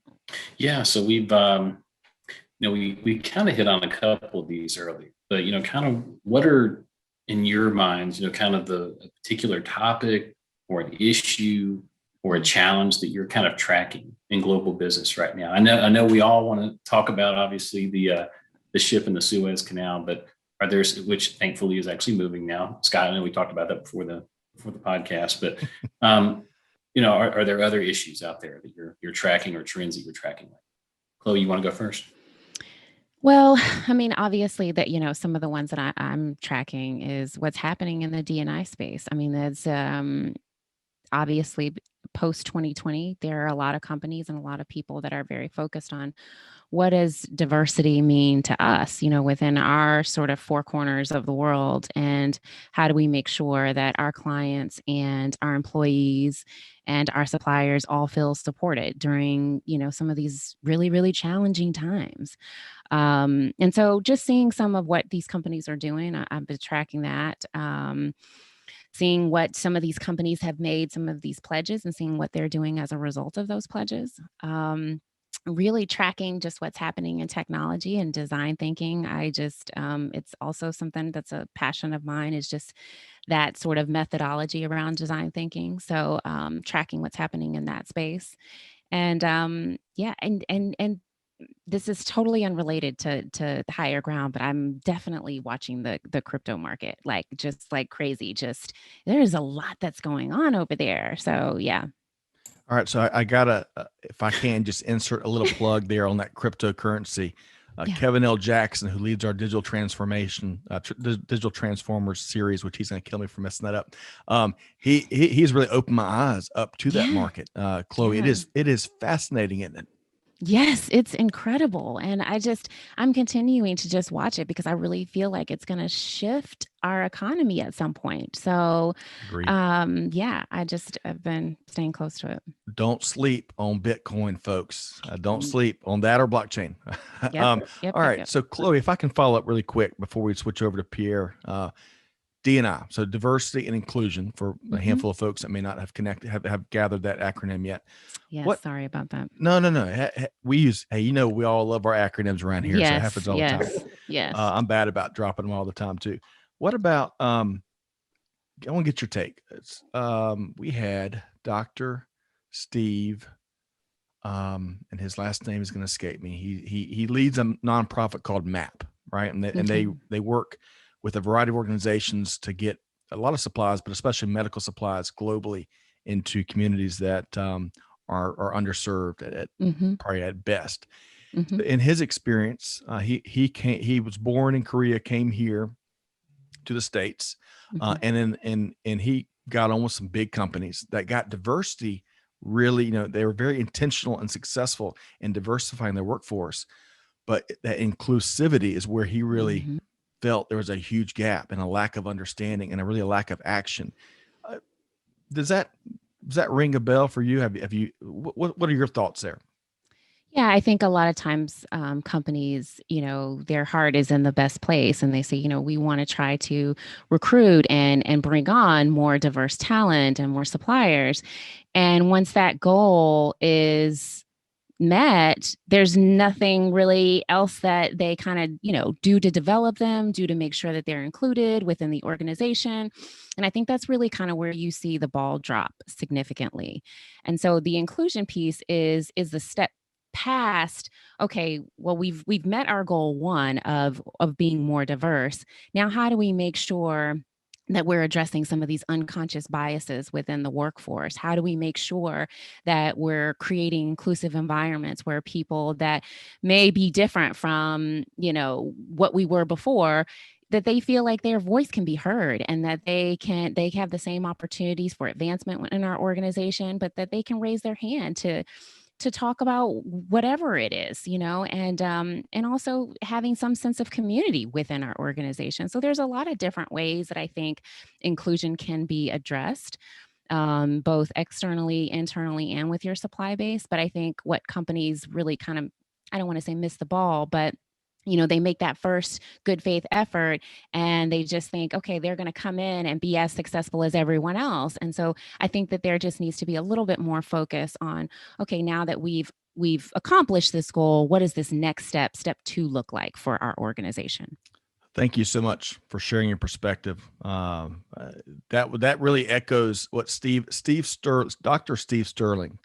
Yeah. So we've we kind of hit on a couple of these early, but kind of what are in your minds, kind of the particular topic or an issue or a challenge that you're kind of tracking in global business right now? I know we all want to talk about obviously the ship in the Suez Canal, but are there, which thankfully is actually moving now. Scott, I know we talked about that before the podcast, but are there other issues out there that you're tracking or trends that you're tracking? Chloe, you want to go first? Well, I mean, obviously that, some of the ones that I'm tracking is what's happening in the D&I space. I mean, there's obviously post 2020, there are a lot of companies and a lot of people that are very focused on what does diversity mean to us, within our sort of four corners of the world, and how do we make sure that our clients and our employees and our suppliers all feel supported during, some of these really, really challenging times. And so just seeing some of what these companies are doing, I've been tracking that. Seeing what some of these companies have made, some of these pledges, and seeing what they're doing as a result of those pledges. Really tracking just what's happening in technology and design thinking. It's also something that's a passion of mine, is just that sort of methodology around design thinking. So tracking what's happening in that space. And and this is totally unrelated to Hire Ground, but I'm definitely watching the crypto market, like just like crazy. Just there's a lot that's going on over there. So yeah. All right. So I gotta, if I can just insert a little plug there on that cryptocurrency. Yeah. Kevin L. Jackson, who leads our digital transformation, digital transformers series, which he's going to kill me for messing that up. He's really opened my eyes up to that market. Chloe, Yeah. it is fascinating, isn't it? Yes, it's incredible. And I'm continuing to just watch it because I really feel like it's going to shift our economy at some point. So, Agreed. I've been staying close to it. Don't sleep on Bitcoin, folks. Don't sleep on that or blockchain. Yep, All right. So Chloe, if I can follow up really quick before we switch over to Pierre, D&I, so diversity and inclusion for a handful of folks that may not have have gathered that acronym yet. Yes, sorry about that. No. We use, we all love our acronyms around here. So it happens all the time. Yes. I'm bad about dropping them all the time too. What about, I want to get your take. We had Dr. Steve, and his last name is going to escape me. He leads a nonprofit called MAP, right? And they work with a variety of organizations to get a lot of supplies, but especially medical supplies globally into communities that are underserved at probably at best. In his experience, he was born in Korea, came here to the States, and he got on with some big companies that got diversity. Really, they were very intentional and successful in diversifying their workforce, but that inclusivity is where he really felt there was a huge gap and a lack of understanding and a lack of action. Does that ring a bell for you? Have you, what are your thoughts there? Yeah, I think a lot of times companies, their heart is in the best place, and they say, we want to try to recruit and bring on more diverse talent and more suppliers. And once that goal is met, there's nothing really else that they kind of, do to develop them, do to make sure that they're included within the organization. And I think that's really kind of where you see the ball drop significantly. And so the inclusion piece is the step past, okay, well, we've met our goal one of being more diverse. Now, how do we make sure that we're addressing some of these unconscious biases within the workforce? How do we make sure that we're creating inclusive environments where people that may be different from, what we were before, that they feel like their voice can be heard, and that they have the same opportunities for advancement in our organization, but that they can raise their hand to talk about whatever it is, and also having some sense of community within our organization. So there's a lot of different ways that I think inclusion can be addressed, both externally, internally, and with your supply base. But I think what companies really kind of, I don't want to say miss the ball, but they make that first good faith effort and they just think, okay, they're going to come in and be as successful as everyone else. And so I think that there just needs to be a little bit more focus on, okay, now that we've accomplished this goal, what does this next step 2 look like for our organization? Thank you so much for sharing your perspective. That really echoes what Dr. Steve Sterling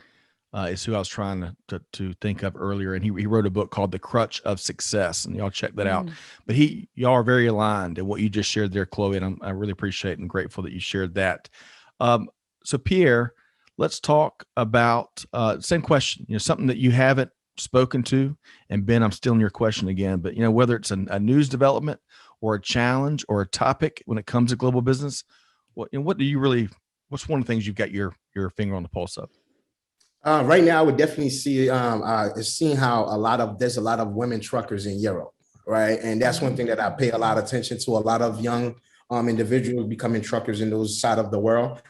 is who I was trying to think of earlier. And he wrote a book called The Crutch of Success, and y'all check that out. But y'all are very aligned in what you just shared there, Chloe, and I really appreciate and grateful that you shared that. So Pierre, let's talk about same question, something that you haven't spoken to? And Ben, I'm stealing your question again, but whether it's a news development or a challenge or a topic when it comes to global business, what do you really? What's one of the things you've got your finger on the pulse of? Right now, I would definitely see seeing how there's a lot of women truckers in Europe, right? And that's one thing that I pay a lot of attention to. A lot of young individuals becoming truckers in those side of the world.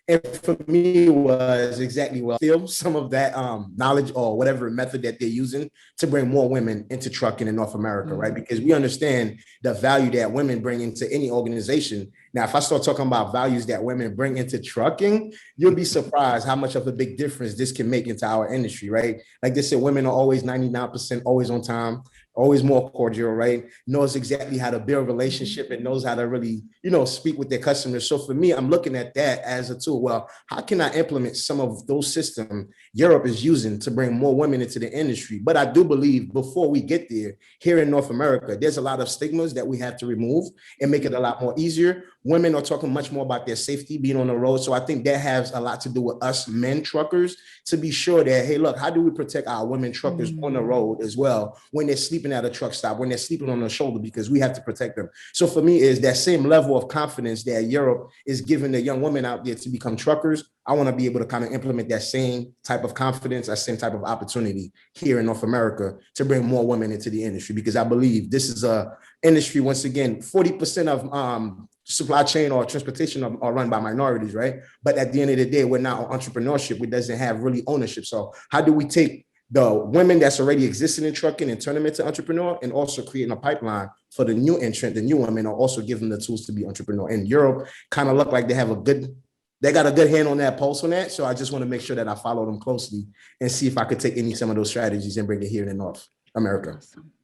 And for me, it was exactly still some of that knowledge or whatever method that they're using to bring more women into trucking in North America, right? Because we understand the value that women bring into any organization. Now, if I start talking about values that women bring into trucking, you'll be surprised how much of a big difference this can make into our industry, right? Like they said, women are always 99%, always on time, always more cordial, right? Knows exactly how to build a relationship and knows how to really, speak with their customers. So for me, I'm looking at that as a tool. Well, how can I implement some of those systems Europe is using to bring more women into the industry? But I do believe before we get there, here in North America, there's a lot of stigmas that we have to remove and make it a lot more easier. Women are talking much more about their safety being on the road. So I think that has a lot to do with us men truckers to be sure that, hey, look, how do we protect our women truckers on the road as well when they're sleeping at a truck stop, when they're sleeping on the shoulder, because we have to protect them. So for me, is that same level of confidence that Europe is giving the young women out there to become truckers. I want to be able to kind of implement that same type of confidence, that same type of opportunity here in North America to bring more women into the industry, because I believe this is a industry, once again, 40% of supply chain or transportation are run by minorities, right? But at the end of the day, we're not on entrepreneurship. It doesn't have really ownership. So how do we take the women that's already existing in trucking and turn them into entrepreneur, and also creating a pipeline for the new entrant, the new women, or also give them the tools to be entrepreneur? And Europe kind of look like they got a good hand on that pulse on that. So I just want to make sure that I follow them closely and see if I could take some of those strategies and bring it here in North America.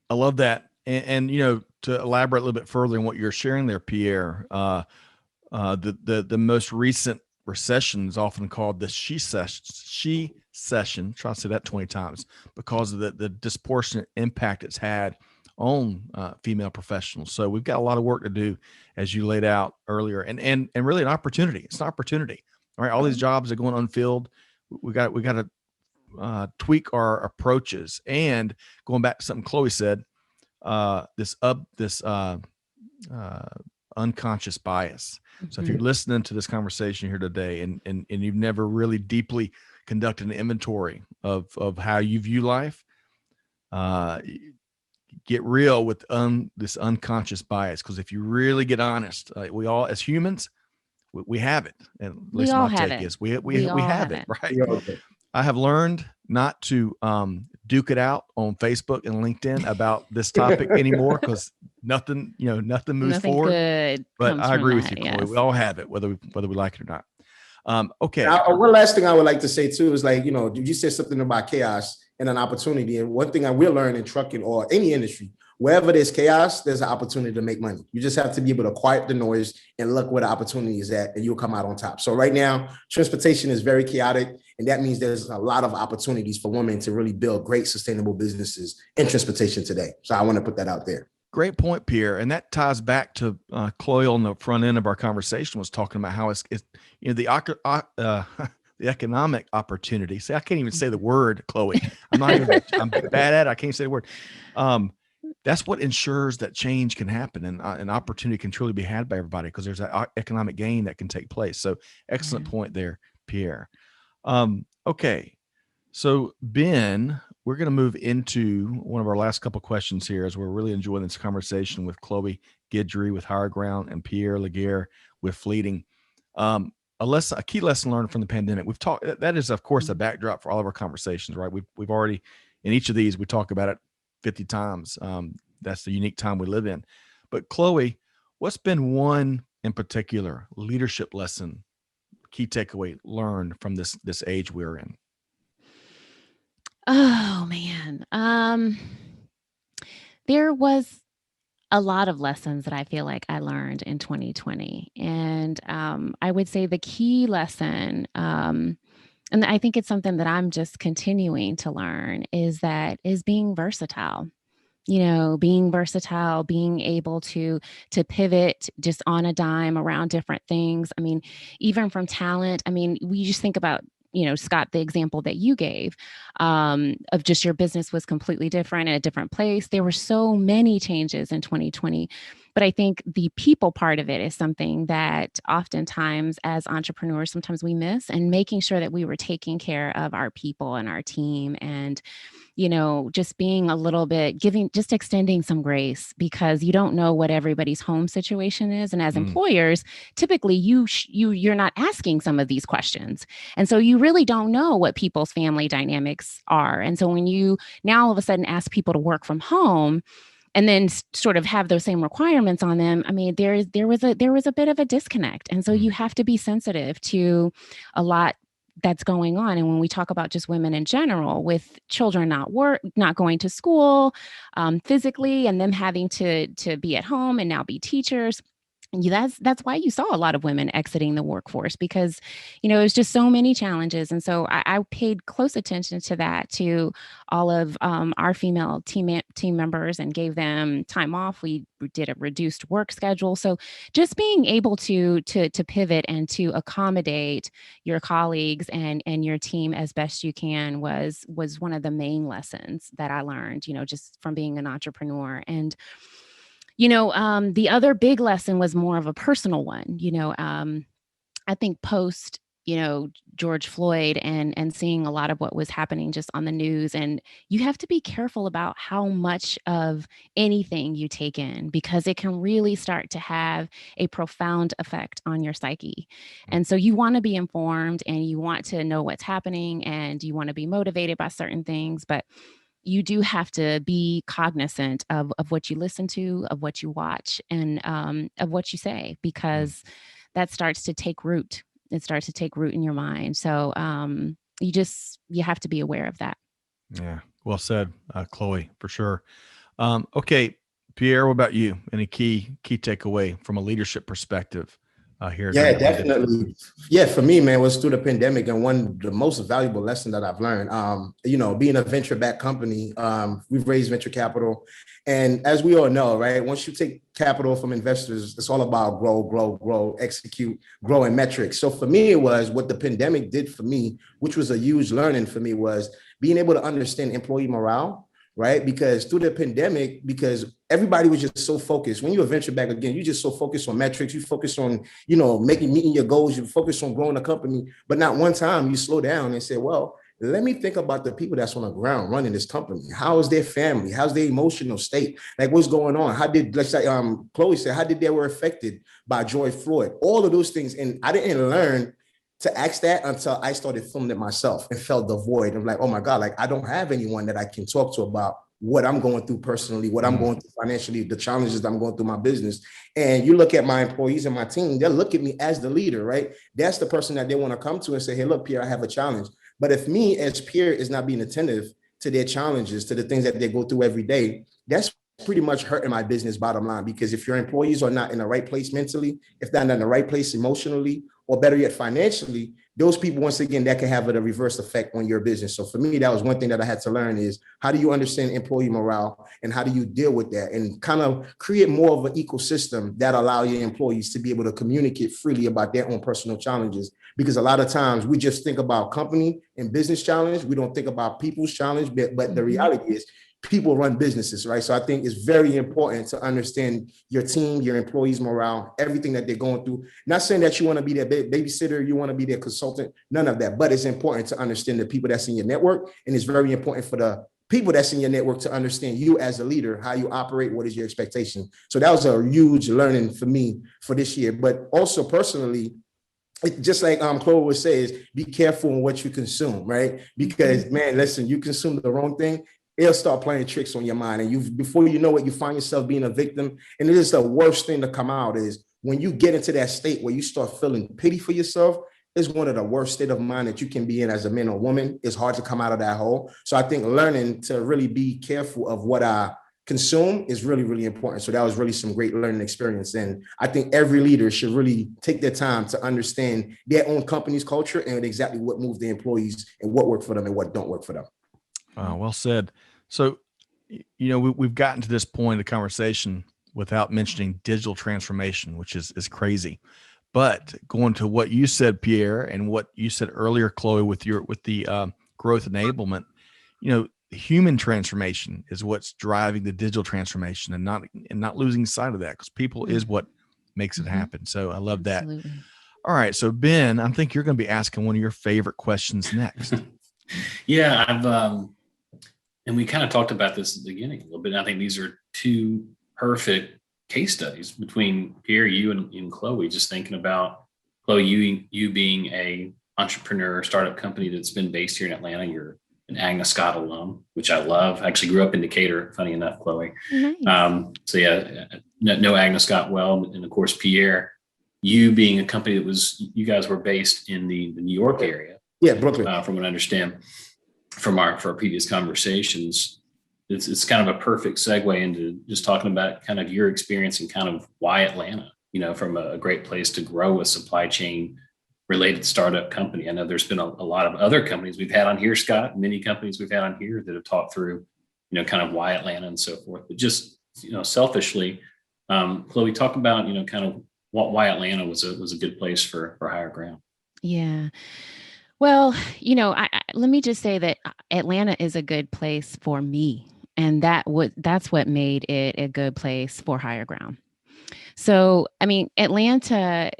I love that. And to elaborate a little bit further on what you're sharing there, Pierre, the most recent recession is often called the she session. Try to say that 20 times because of the disproportionate impact it's had on female professionals. So we've got a lot of work to do, as you laid out earlier, and really an opportunity. It's an opportunity, all right? All these jobs are going unfilled. We got to tweak our approaches. And going back to something Chloe said, this unconscious bias. So if you're listening to this conversation here today and you've never really deeply conducted an inventory of how you view life, get real with this unconscious bias. Because if you really get honest, we all, as humans, we have it. And at least my take is we have it, right? I have learned not to duke it out on Facebook and LinkedIn about this topic anymore, because nothing moves forward. Good, but I agree with you, Chloe. Yes. We all have it, whether we like it or not. Okay. Now, one last thing I would like to say too is you said something about chaos and an opportunity. And one thing I will learn in trucking or any industry, wherever there's chaos, there's an opportunity to make money. You just have to be able to quiet the noise and look where the opportunity is at, and you'll come out on top. So right now, transportation is very chaotic, and that means there's a lot of opportunities for women to really build great sustainable businesses in transportation today. So I want to put that out there. Great point, Pierre. And that ties back to Chloe on the front end of our conversation was talking about how it's the economic opportunity. See, I can't even say the word, Chloe. I'm bad at it. I can't say the word. That's what ensures that change can happen and an opportunity can truly be had by everybody, because there's an economic gain that can take place. So excellent point there, Pierre. Okay. So Ben, we're going to move into one of our last couple of questions here, as we're really enjoying this conversation with Cloe Guidry with Hire Ground and Pierre Laguerre with Fleeting. A key lesson learned from the pandemic. We've talked, that is of course a backdrop for all of our conversations, right? We've already, in each of these, we talk about it 50 times. That's the unique time we live in. But Chloe, what's been one in particular leadership lesson, key takeaway learned from this age we're in? Oh man. There was a lot of lessons that I feel like I learned in 2020. And I would say the key lesson, and I think it's something that I'm just continuing to learn, is being versatile. Being versatile, being able to pivot just on a dime around different things. I mean, even from talent. I mean, we just think about Scott, the example that you gave of just your business was completely different in a different place. There were so many changes in 2020. But I think the people part of it is something that oftentimes as entrepreneurs, sometimes we miss, and making sure that we were taking care of our people and our team, and just being a little bit just extending some grace, because you don't know what everybody's home situation is. And as employers, typically you're not asking some of these questions. And so you really don't know what people's family dynamics are. And so when you now all of a sudden ask people to work from home and then sort of have those same requirements on them, I mean, there was a bit of a disconnect. And so you have to be sensitive to a lot that's going on. And when we talk about just women in general, with children not going to school physically, and them having to be at home and now be teachers, that's why you saw a lot of women exiting the workforce, because it was just so many challenges. And so I paid close attention to that, to all of our female team members, and gave them time off. We did a reduced work schedule. So just being able to pivot and to accommodate your colleagues and your team as best you can was one of the main lessons that I learned, just from being an entrepreneur. And the other big lesson was more of a personal one. I think post, George Floyd and seeing a lot of what was happening just on the news, and you have to be careful about how much of anything you take in, because it can really start to have a profound effect on your psyche. And so you want to be informed, and you want to know what's happening, and you want to be motivated by certain things, but you do have to be cognizant of what you listen to, of what you watch, and of what you say, because that starts to take root. It starts to take root in your mind. So you have to be aware of that. Yeah. Well said, Chloe, for sure. Okay, Pierre, what about you? Any key takeaway from a leadership perspective here? Yeah, definitely. Yeah, for me, man, was through the pandemic, and one of the most valuable lesson that I've learned, being a venture-backed company, we've raised venture capital. And as we all know, right, once you take capital from investors, it's all about grow, execute, grow in metrics. So for me, it was what the pandemic did for me, which was a huge learning for me, was being able to understand employee morale, right? Because through the pandemic, because everybody was just so focused. When you venture back again, you're just so focused on metrics. You focus on, meeting your goals. You focus on growing a company, but not one time you slow down and say, well, let me think about the people that's on the ground running this company. How is their family? How's their emotional state? Like, what's going on? How did, let's say, Chloe said, how did they were affected by George Floyd? All of those things. And I didn't learn to ask that until I started filming it myself and felt the void. I'm like, oh my God, like I don't have anyone that I can talk to about what I'm going through personally, what I'm going through financially, the challenges that I'm going through my business. And you look at my employees and my team, they'll look at me as the leader, right? That's the person that they want to come to and say, hey, look, Pierre, I have a challenge. But if me as Pierre is not being attentive to their challenges, to the things that they go through every day, that's pretty much hurting my business bottom line. Because if your employees are not in the right place mentally, if they're not in the right place emotionally, or better yet, financially, those people, once again, that can have a reverse effect on your business. So for me, that was one thing that I had to learn is how do you understand employee morale and how do you deal with that and kind of create more of an ecosystem that allow your employees to be able to communicate freely about their own personal challenges. Because a lot of times we just think about company and business challenge. We don't think about people's challenge, but the reality is people run businesses, right? So I think it's very important to understand your team, your employees' morale, everything that they're going through. Not saying that you want to be their babysitter, you want to be their consultant, none of that. But it's important to understand the people that's in your network. And it's very important for the people that's in your network to understand you as a leader, how you operate, what is your expectation. So that was a huge learning for me for this year. But also personally, just like Chloe would say, is be careful in what you consume, right? Because, man, listen, you consume the wrong thing, it'll start playing tricks on your mind. And before you know it, you find yourself being a victim. And it is the worst thing to come out is when you get into that state where you start feeling pity for yourself. Is one of the worst state of mind that you can be in as a man or woman. It's hard to come out of that hole. So I think learning to really be careful of what I consume is really, really important. So that was really some great learning experience. And I think every leader should really take their time to understand their own company's culture and exactly what moves the employees and what worked for them and what don't work for them. Well said. So, we've gotten to this point of the conversation without mentioning digital transformation, which is crazy. But going to what you said, Pierre, and what you said earlier, Chloe, with the growth enablement, human transformation is what's driving the digital transformation, and not losing sight of that, because people is what makes it happen. So I love that. All right. So Ben, I think you're going to be asking one of your favorite questions next. Yeah, and we kind of talked about this at the beginning a little bit. I think these are two perfect case studies between Pierre, you and Chloe, just thinking about Chloe, you being a entrepreneur, startup company that's been based here in Atlanta. You're an Agnes Scott alum, which I love. I actually grew up in Decatur, funny enough, Chloe. Nice. So yeah, know Agnes Scott well. And of course, Pierre, you being a company you guys were based in the New York area. Yeah, Brooklyn. From what I understand from our previous conversations, it's kind of a perfect segue into just talking about kind of your experience and kind of why Atlanta, from a great place to grow a supply chain related startup company. I know there's been a lot of other companies we've had on here, Scott, many companies we've had on here that have talked through, kind of why Atlanta and so forth. But just, selfishly, Chloe, talk about, kind of why Atlanta was a good place for Hire Ground. Yeah. Well, let me just say that Atlanta is a good place for me. And that's what made it a good place for Hire Ground. So, I mean, Atlanta,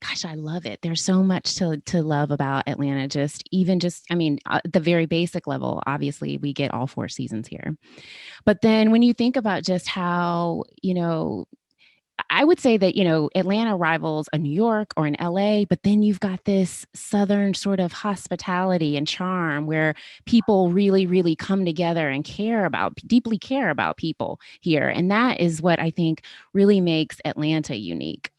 gosh, I love it. There's so much to love about Atlanta. The very basic level, obviously we get all 4 seasons here. But then when you think about just how, I would say that, Atlanta rivals a New York or an LA, but then you've got this Southern sort of hospitality and charm where people really, really come together and deeply care about people here. And that is what I think really makes Atlanta unique.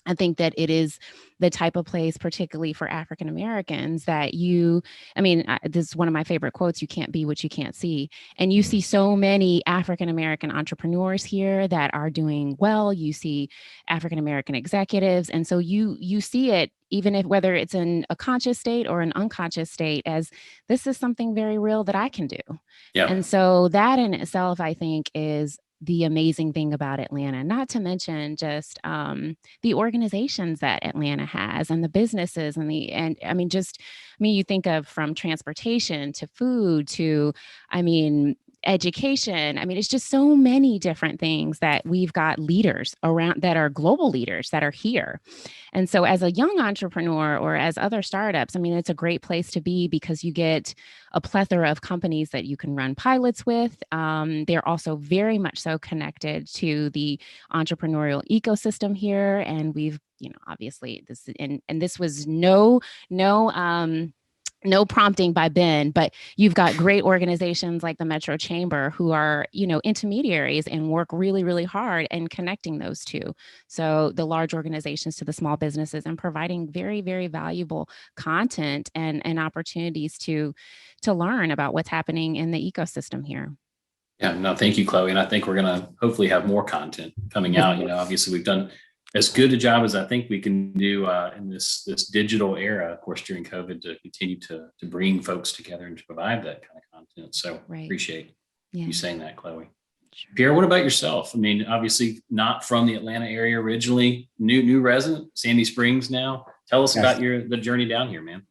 I think that it is the type of place, particularly for African Americans, that this is one of my favorite quotes, you can't be what you can't see. And you see so many African American entrepreneurs here that are doing well. You see African American executives. And so you see it, even if whether it's in a conscious state or an unconscious state, as this is something very real that I can do. Yeah. And so that in itself, I think, is the amazing thing about Atlanta, not to mention just the organizations that Atlanta has and the businesses you think of from transportation to food to, education. It's just so many different things that we've got leaders around that are global leaders that are here. And so as a young entrepreneur or as other startups, it's a great place to be because you get a plethora of companies that you can run pilots with. They're also very much so connected to the entrepreneurial ecosystem here. And we've, obviously this was no prompting by Ben, but you've got great organizations like the Metro Chamber who are, intermediaries and work really, really hard in connecting those two. So the large organizations to the small businesses and providing very, very valuable content and opportunities to learn about what's happening in the ecosystem here. Yeah, no, thank you, Chloe. And I think we're going to hopefully have more content coming out. Obviously we've done as good a job as I think we can do in this digital era, of course, during COVID, to continue to bring folks together and to provide that kind of content. So Appreciate you saying that, Chloe. Sure. Pierre, what about yourself? Obviously not from the Atlanta area originally, new resident, Sandy Springs now. Tell us about the journey down here, man.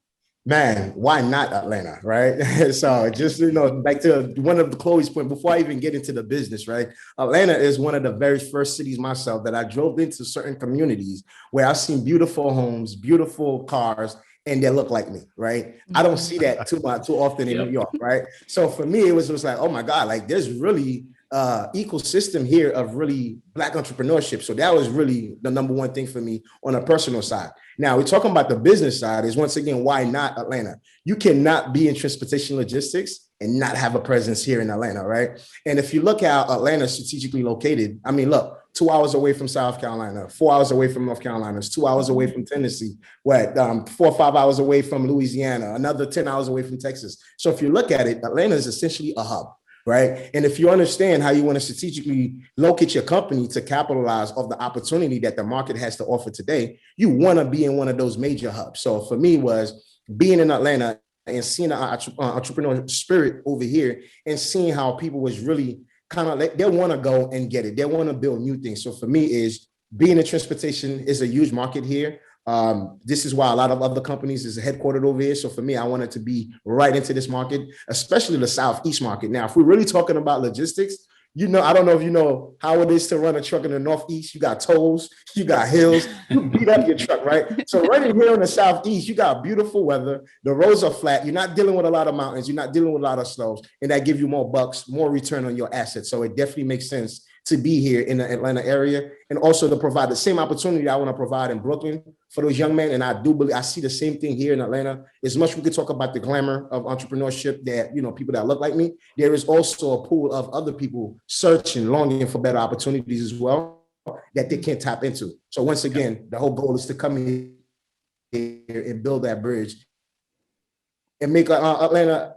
Man, why not Atlanta, right? So just, back to one of the Chloe's point, before I even get into the business, right? Atlanta is one of the very first cities myself that I drove into certain communities where I've seen beautiful homes, beautiful cars, and they look like me, right? I don't see that too often in New York, right? So for me, it was like, oh my God, like there's really ecosystem here of really Black entrepreneurship. So that was really the number one thing for me on a personal side. Now we're talking about the business side is, once again, why not Atlanta? You cannot be in transportation logistics and not have a presence here in Atlanta, right? And if you look how Atlanta is strategically located, look, 2 hours away from South Carolina, 4 hours away from North Carolina, 2 hours away from Tennessee, 4 or 5 hours away from Louisiana, another 10 hours away from Texas. So if you look at it, Atlanta is essentially a hub. Right. And if you understand how you want to strategically locate your company to capitalize off the opportunity that the market has to offer today, you want to be in one of those major hubs. So for me was being in Atlanta and seeing the entrepreneurial spirit over here and seeing how people was really kind of they want to go and get it. They want to build new things. So for me is being in transportation is a huge market here. This is why a lot of other companies is headquartered over here. So for me, I wanted to be right into this market, especially the Southeast market. Now, if we're really talking about logistics, I don't know if you know how it is to run a truck in the Northeast. You got tolls, you got hills, you beat up your truck, right? So running here in the Southeast, you got beautiful weather. The roads are flat. You're not dealing with a lot of mountains. You're not dealing with a lot of slopes, and that give you more bucks, more return on your assets. So it definitely makes sense to be here in the Atlanta area, and also to provide the same opportunity I want to provide in Brooklyn for those young men. And I do believe I see the same thing here in Atlanta. As much as we could talk about the glamour of entrepreneurship that, people that look like me, there is also a pool of other people searching, longing for better opportunities as well that they can't tap into. So once again, the whole goal is to come here and build that bridge and make Atlanta,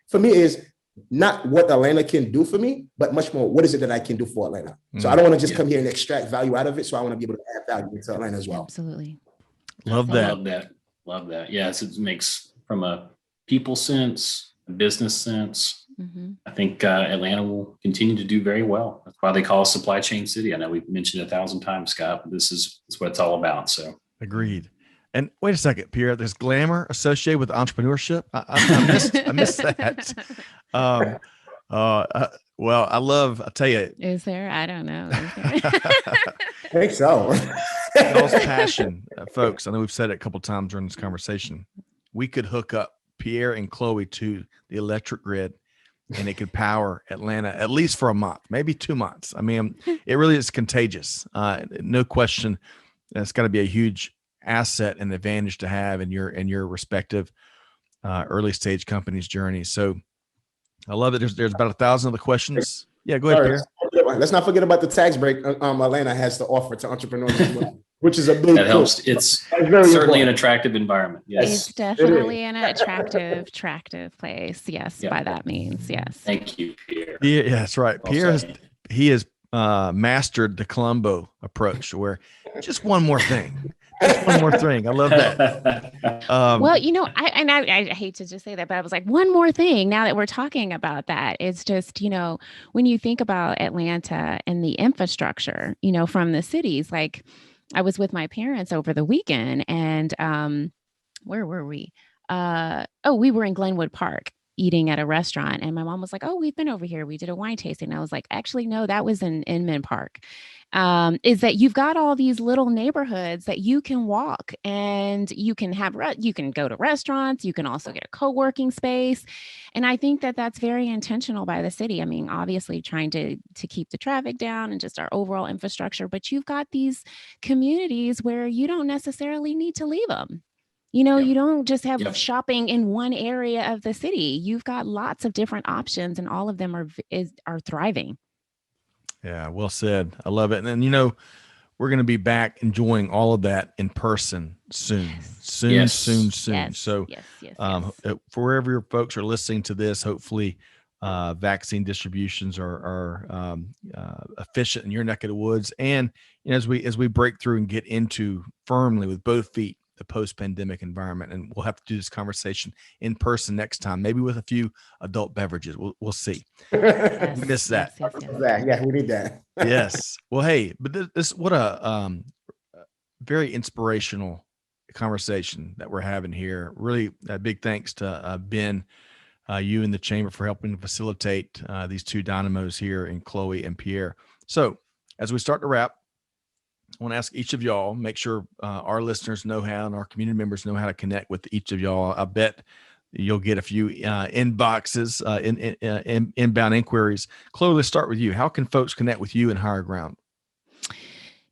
for me, is not what Atlanta can do for me, but much more, what is it that I can do for Atlanta? So I don't want to just come here and extract value out of it. So I want to be able to add value into Atlanta as well. Absolutely. Love that. Love that. Yes, it makes, from a people sense, a business sense, I think Atlanta will continue to do very well. That's why they call us Supply Chain City. I know we've mentioned it 1,000 times, Scott, but that's what it's all about. So agreed. And wait a second, Pierre, there's glamour associated with entrepreneurship. I missed that. Well, I'll tell you. Is there? I don't know. I think so. Y'all's passion, folks. I know we've said it a couple of times during this conversation. We could hook up Pierre and Chloe to the electric grid, and it could power Atlanta at least for a month, maybe 2 months. I mean, it really is contagious. No question. It's got to be a huge asset and advantage to have in your respective early stage company's journey. So I love it. There's about 1,000 other questions. Yeah, go ahead, Pierre. Let's not forget about the tax break Atlanta has to offer to entrepreneurs as well, which is a big that helps. It's certainly an attractive environment. Yes, it's definitely an attractive place. Yes, by that means, yes. Thank you, Pierre. Yeah, that's right. Pierre has mastered the Columbo approach, where just one more thing. Just one more thing. I love that. Well, I hate to just say that, but I was like, one more thing. Now that we're talking about that, it's just, when you think about Atlanta and the infrastructure, from the cities, like I was with my parents over the weekend, and where were we? We were in Glenwood Park eating at a restaurant, and my mom was like, "Oh, we've been over here. We did a wine tasting." And I was like, "Actually, no, that was in Inman Park." Is that you've got all these little neighborhoods that you can walk, and you can you can go to restaurants. You can also get a co-working space. And I think that that's very intentional by the city. I mean, obviously trying to keep the traffic down and just our overall infrastructure, but you've got these communities where you don't necessarily need to leave them. You don't just have shopping in one area of the city. You've got lots of different options, and all of them are thriving. Yeah, well said. I love it. And then, we're going to be back enjoying all of that in person soon. Soon. So for wherever your folks are listening to this, hopefully vaccine distributions are efficient in your neck of the woods. And as we break through and get into firmly with both feet the post-pandemic environment, and we'll have to do this conversation in person next time, maybe with a few adult beverages. We'll see. Yes. Miss that. Yes. Yeah, we need that. Yes. Well, hey, but this what a very inspirational conversation that we're having here. Really, a big thanks to Ben, you and the chamber for helping facilitate these two dynamos here in Chloe and Pierre. So, as we start to wrap, I want to ask each of y'all, make sure our listeners know how, and our community members know how to connect with each of y'all. I bet you'll get a few inboxes, inbound inquiries. Chloe, let's start with you. How can folks connect with you and Hire Ground?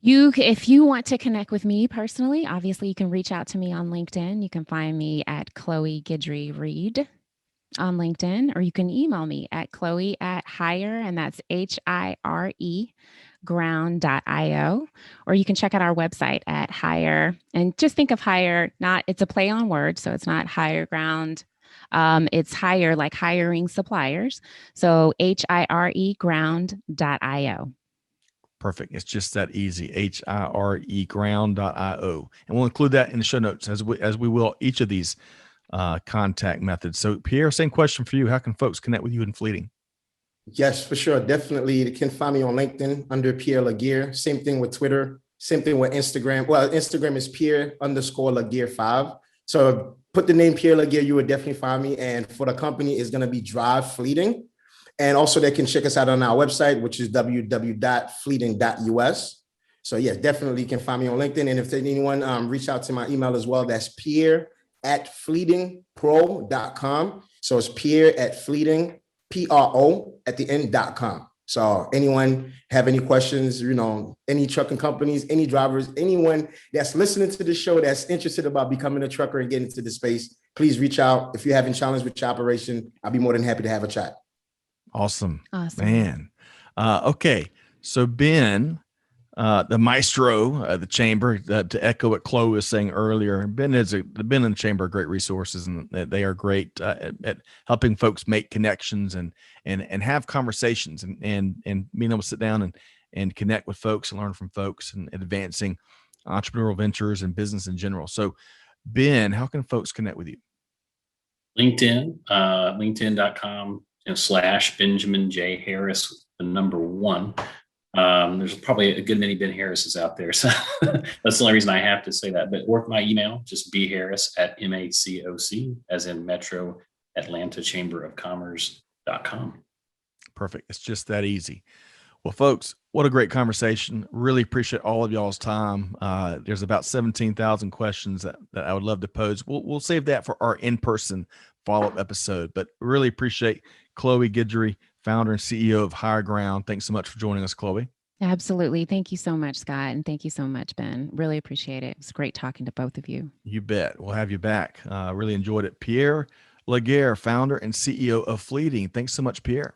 If you want to connect with me personally, obviously you can reach out to me on LinkedIn. You can find me at Cloe Guidry-Reed on LinkedIn, or you can email me at Chloe@Hire, and that's HIRE ground.io, or you can check out our website at Hire, and just think of Hire, it's a play on words, so it's not Hire Ground, it's Hire like hiring suppliers, so HIRE ground.io. Perfect. It's just that easy. HIRE ground.io, and we'll include that in the show notes as we will each of these contact methods. So Pierre, same question for you. How can folks connect with you in Fleeting? Yes, for sure. Definitely. You can find me on LinkedIn under Pierre Laguerre. Same thing with Twitter. Same thing with Instagram. Well, Instagram is Pierre_Laguerre5. So put the name Pierre Laguerre, you would definitely find me. And for the company, it's going to be Drive Fleeting. And also they can check us out on our website, which is www.fleeting.us. So yes, definitely you can find me on LinkedIn. And if anyone reach out to my email as well, that's Pierre@fleetingpro.com. So it's Pierre@fleeting, PRO at the end.com. So anyone have any questions, any trucking companies, any drivers, anyone that's listening to the show that's interested about becoming a trucker and getting into the space, please reach out. If you're having challenge with your operation, I'll be more than happy to have a chat. Awesome. Man. Okay. So Ben, the maestro, the chamber, to echo what Chloe was saying earlier, Ben and the chamber are great resources, and they are great at helping folks make connections and have conversations and being able to sit down and connect with folks and learn from folks and advancing entrepreneurial ventures and business in general. So Ben, how can folks connect with you? LinkedIn, linkedin.com/Benjamin J. Harris, the number 1. There's probably a good many Ben Harrises out there. So that's the only reason I have to say that. But or my email, just bharris@MACOC, as in Metro Atlanta Chamber of Commerce.com. Perfect. It's just that easy. Well, folks, what a great conversation. Really appreciate all of y'all's time. There's about 17,000 questions that I would love to pose. We'll save that for our in-person follow-up episode, but really appreciate Cloe Guidry, founder and CEO of Hire Ground. Thanks so much for joining us, Chloe. Absolutely. Thank you so much, Scott. And thank you so much, Ben. Really appreciate it. It's great talking to both of you. You bet. We'll have you back. Really enjoyed it. Pierre Laguerre, founder and CEO of Fleeting. Thanks so much, Pierre.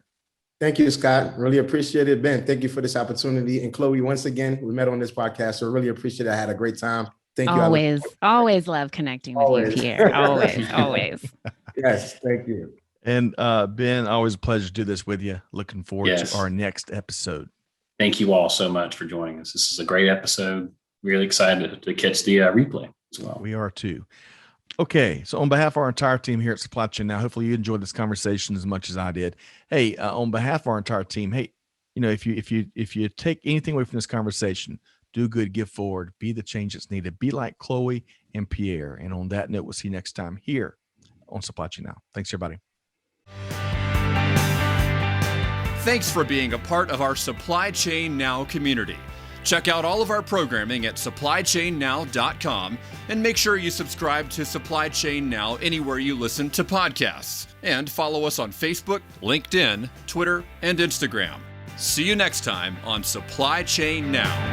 Thank you, Scott. Really appreciate it, Ben. Thank you for this opportunity. And Chloe, once again, we met on this podcast, so really appreciate it. I had a great time. Thank you. Always love connecting with you, Pierre. Always. Yes, thank you. And Ben, always a pleasure to do this with you. Looking forward to our next episode. Thank you all so much for joining us. This is a great episode. Really excited to catch the replay as well. We are too. Okay, so on behalf of our entire team here at Supply Chain Now, hopefully you enjoyed this conversation as much as I did. Hey, on behalf of our entire team, hey, if you take anything away from this conversation, do good, give forward, be the change that's needed, be like Chloe and Pierre. And on that note, we'll see you next time here on Supply Chain Now. Thanks, everybody. Thanks for being a part of our Supply Chain Now community. Check out all of our programming at supplychainnow.com and make sure you subscribe to Supply Chain Now anywhere you listen to podcasts. And follow us on Facebook, LinkedIn, Twitter, and Instagram. See you next time on Supply Chain Now.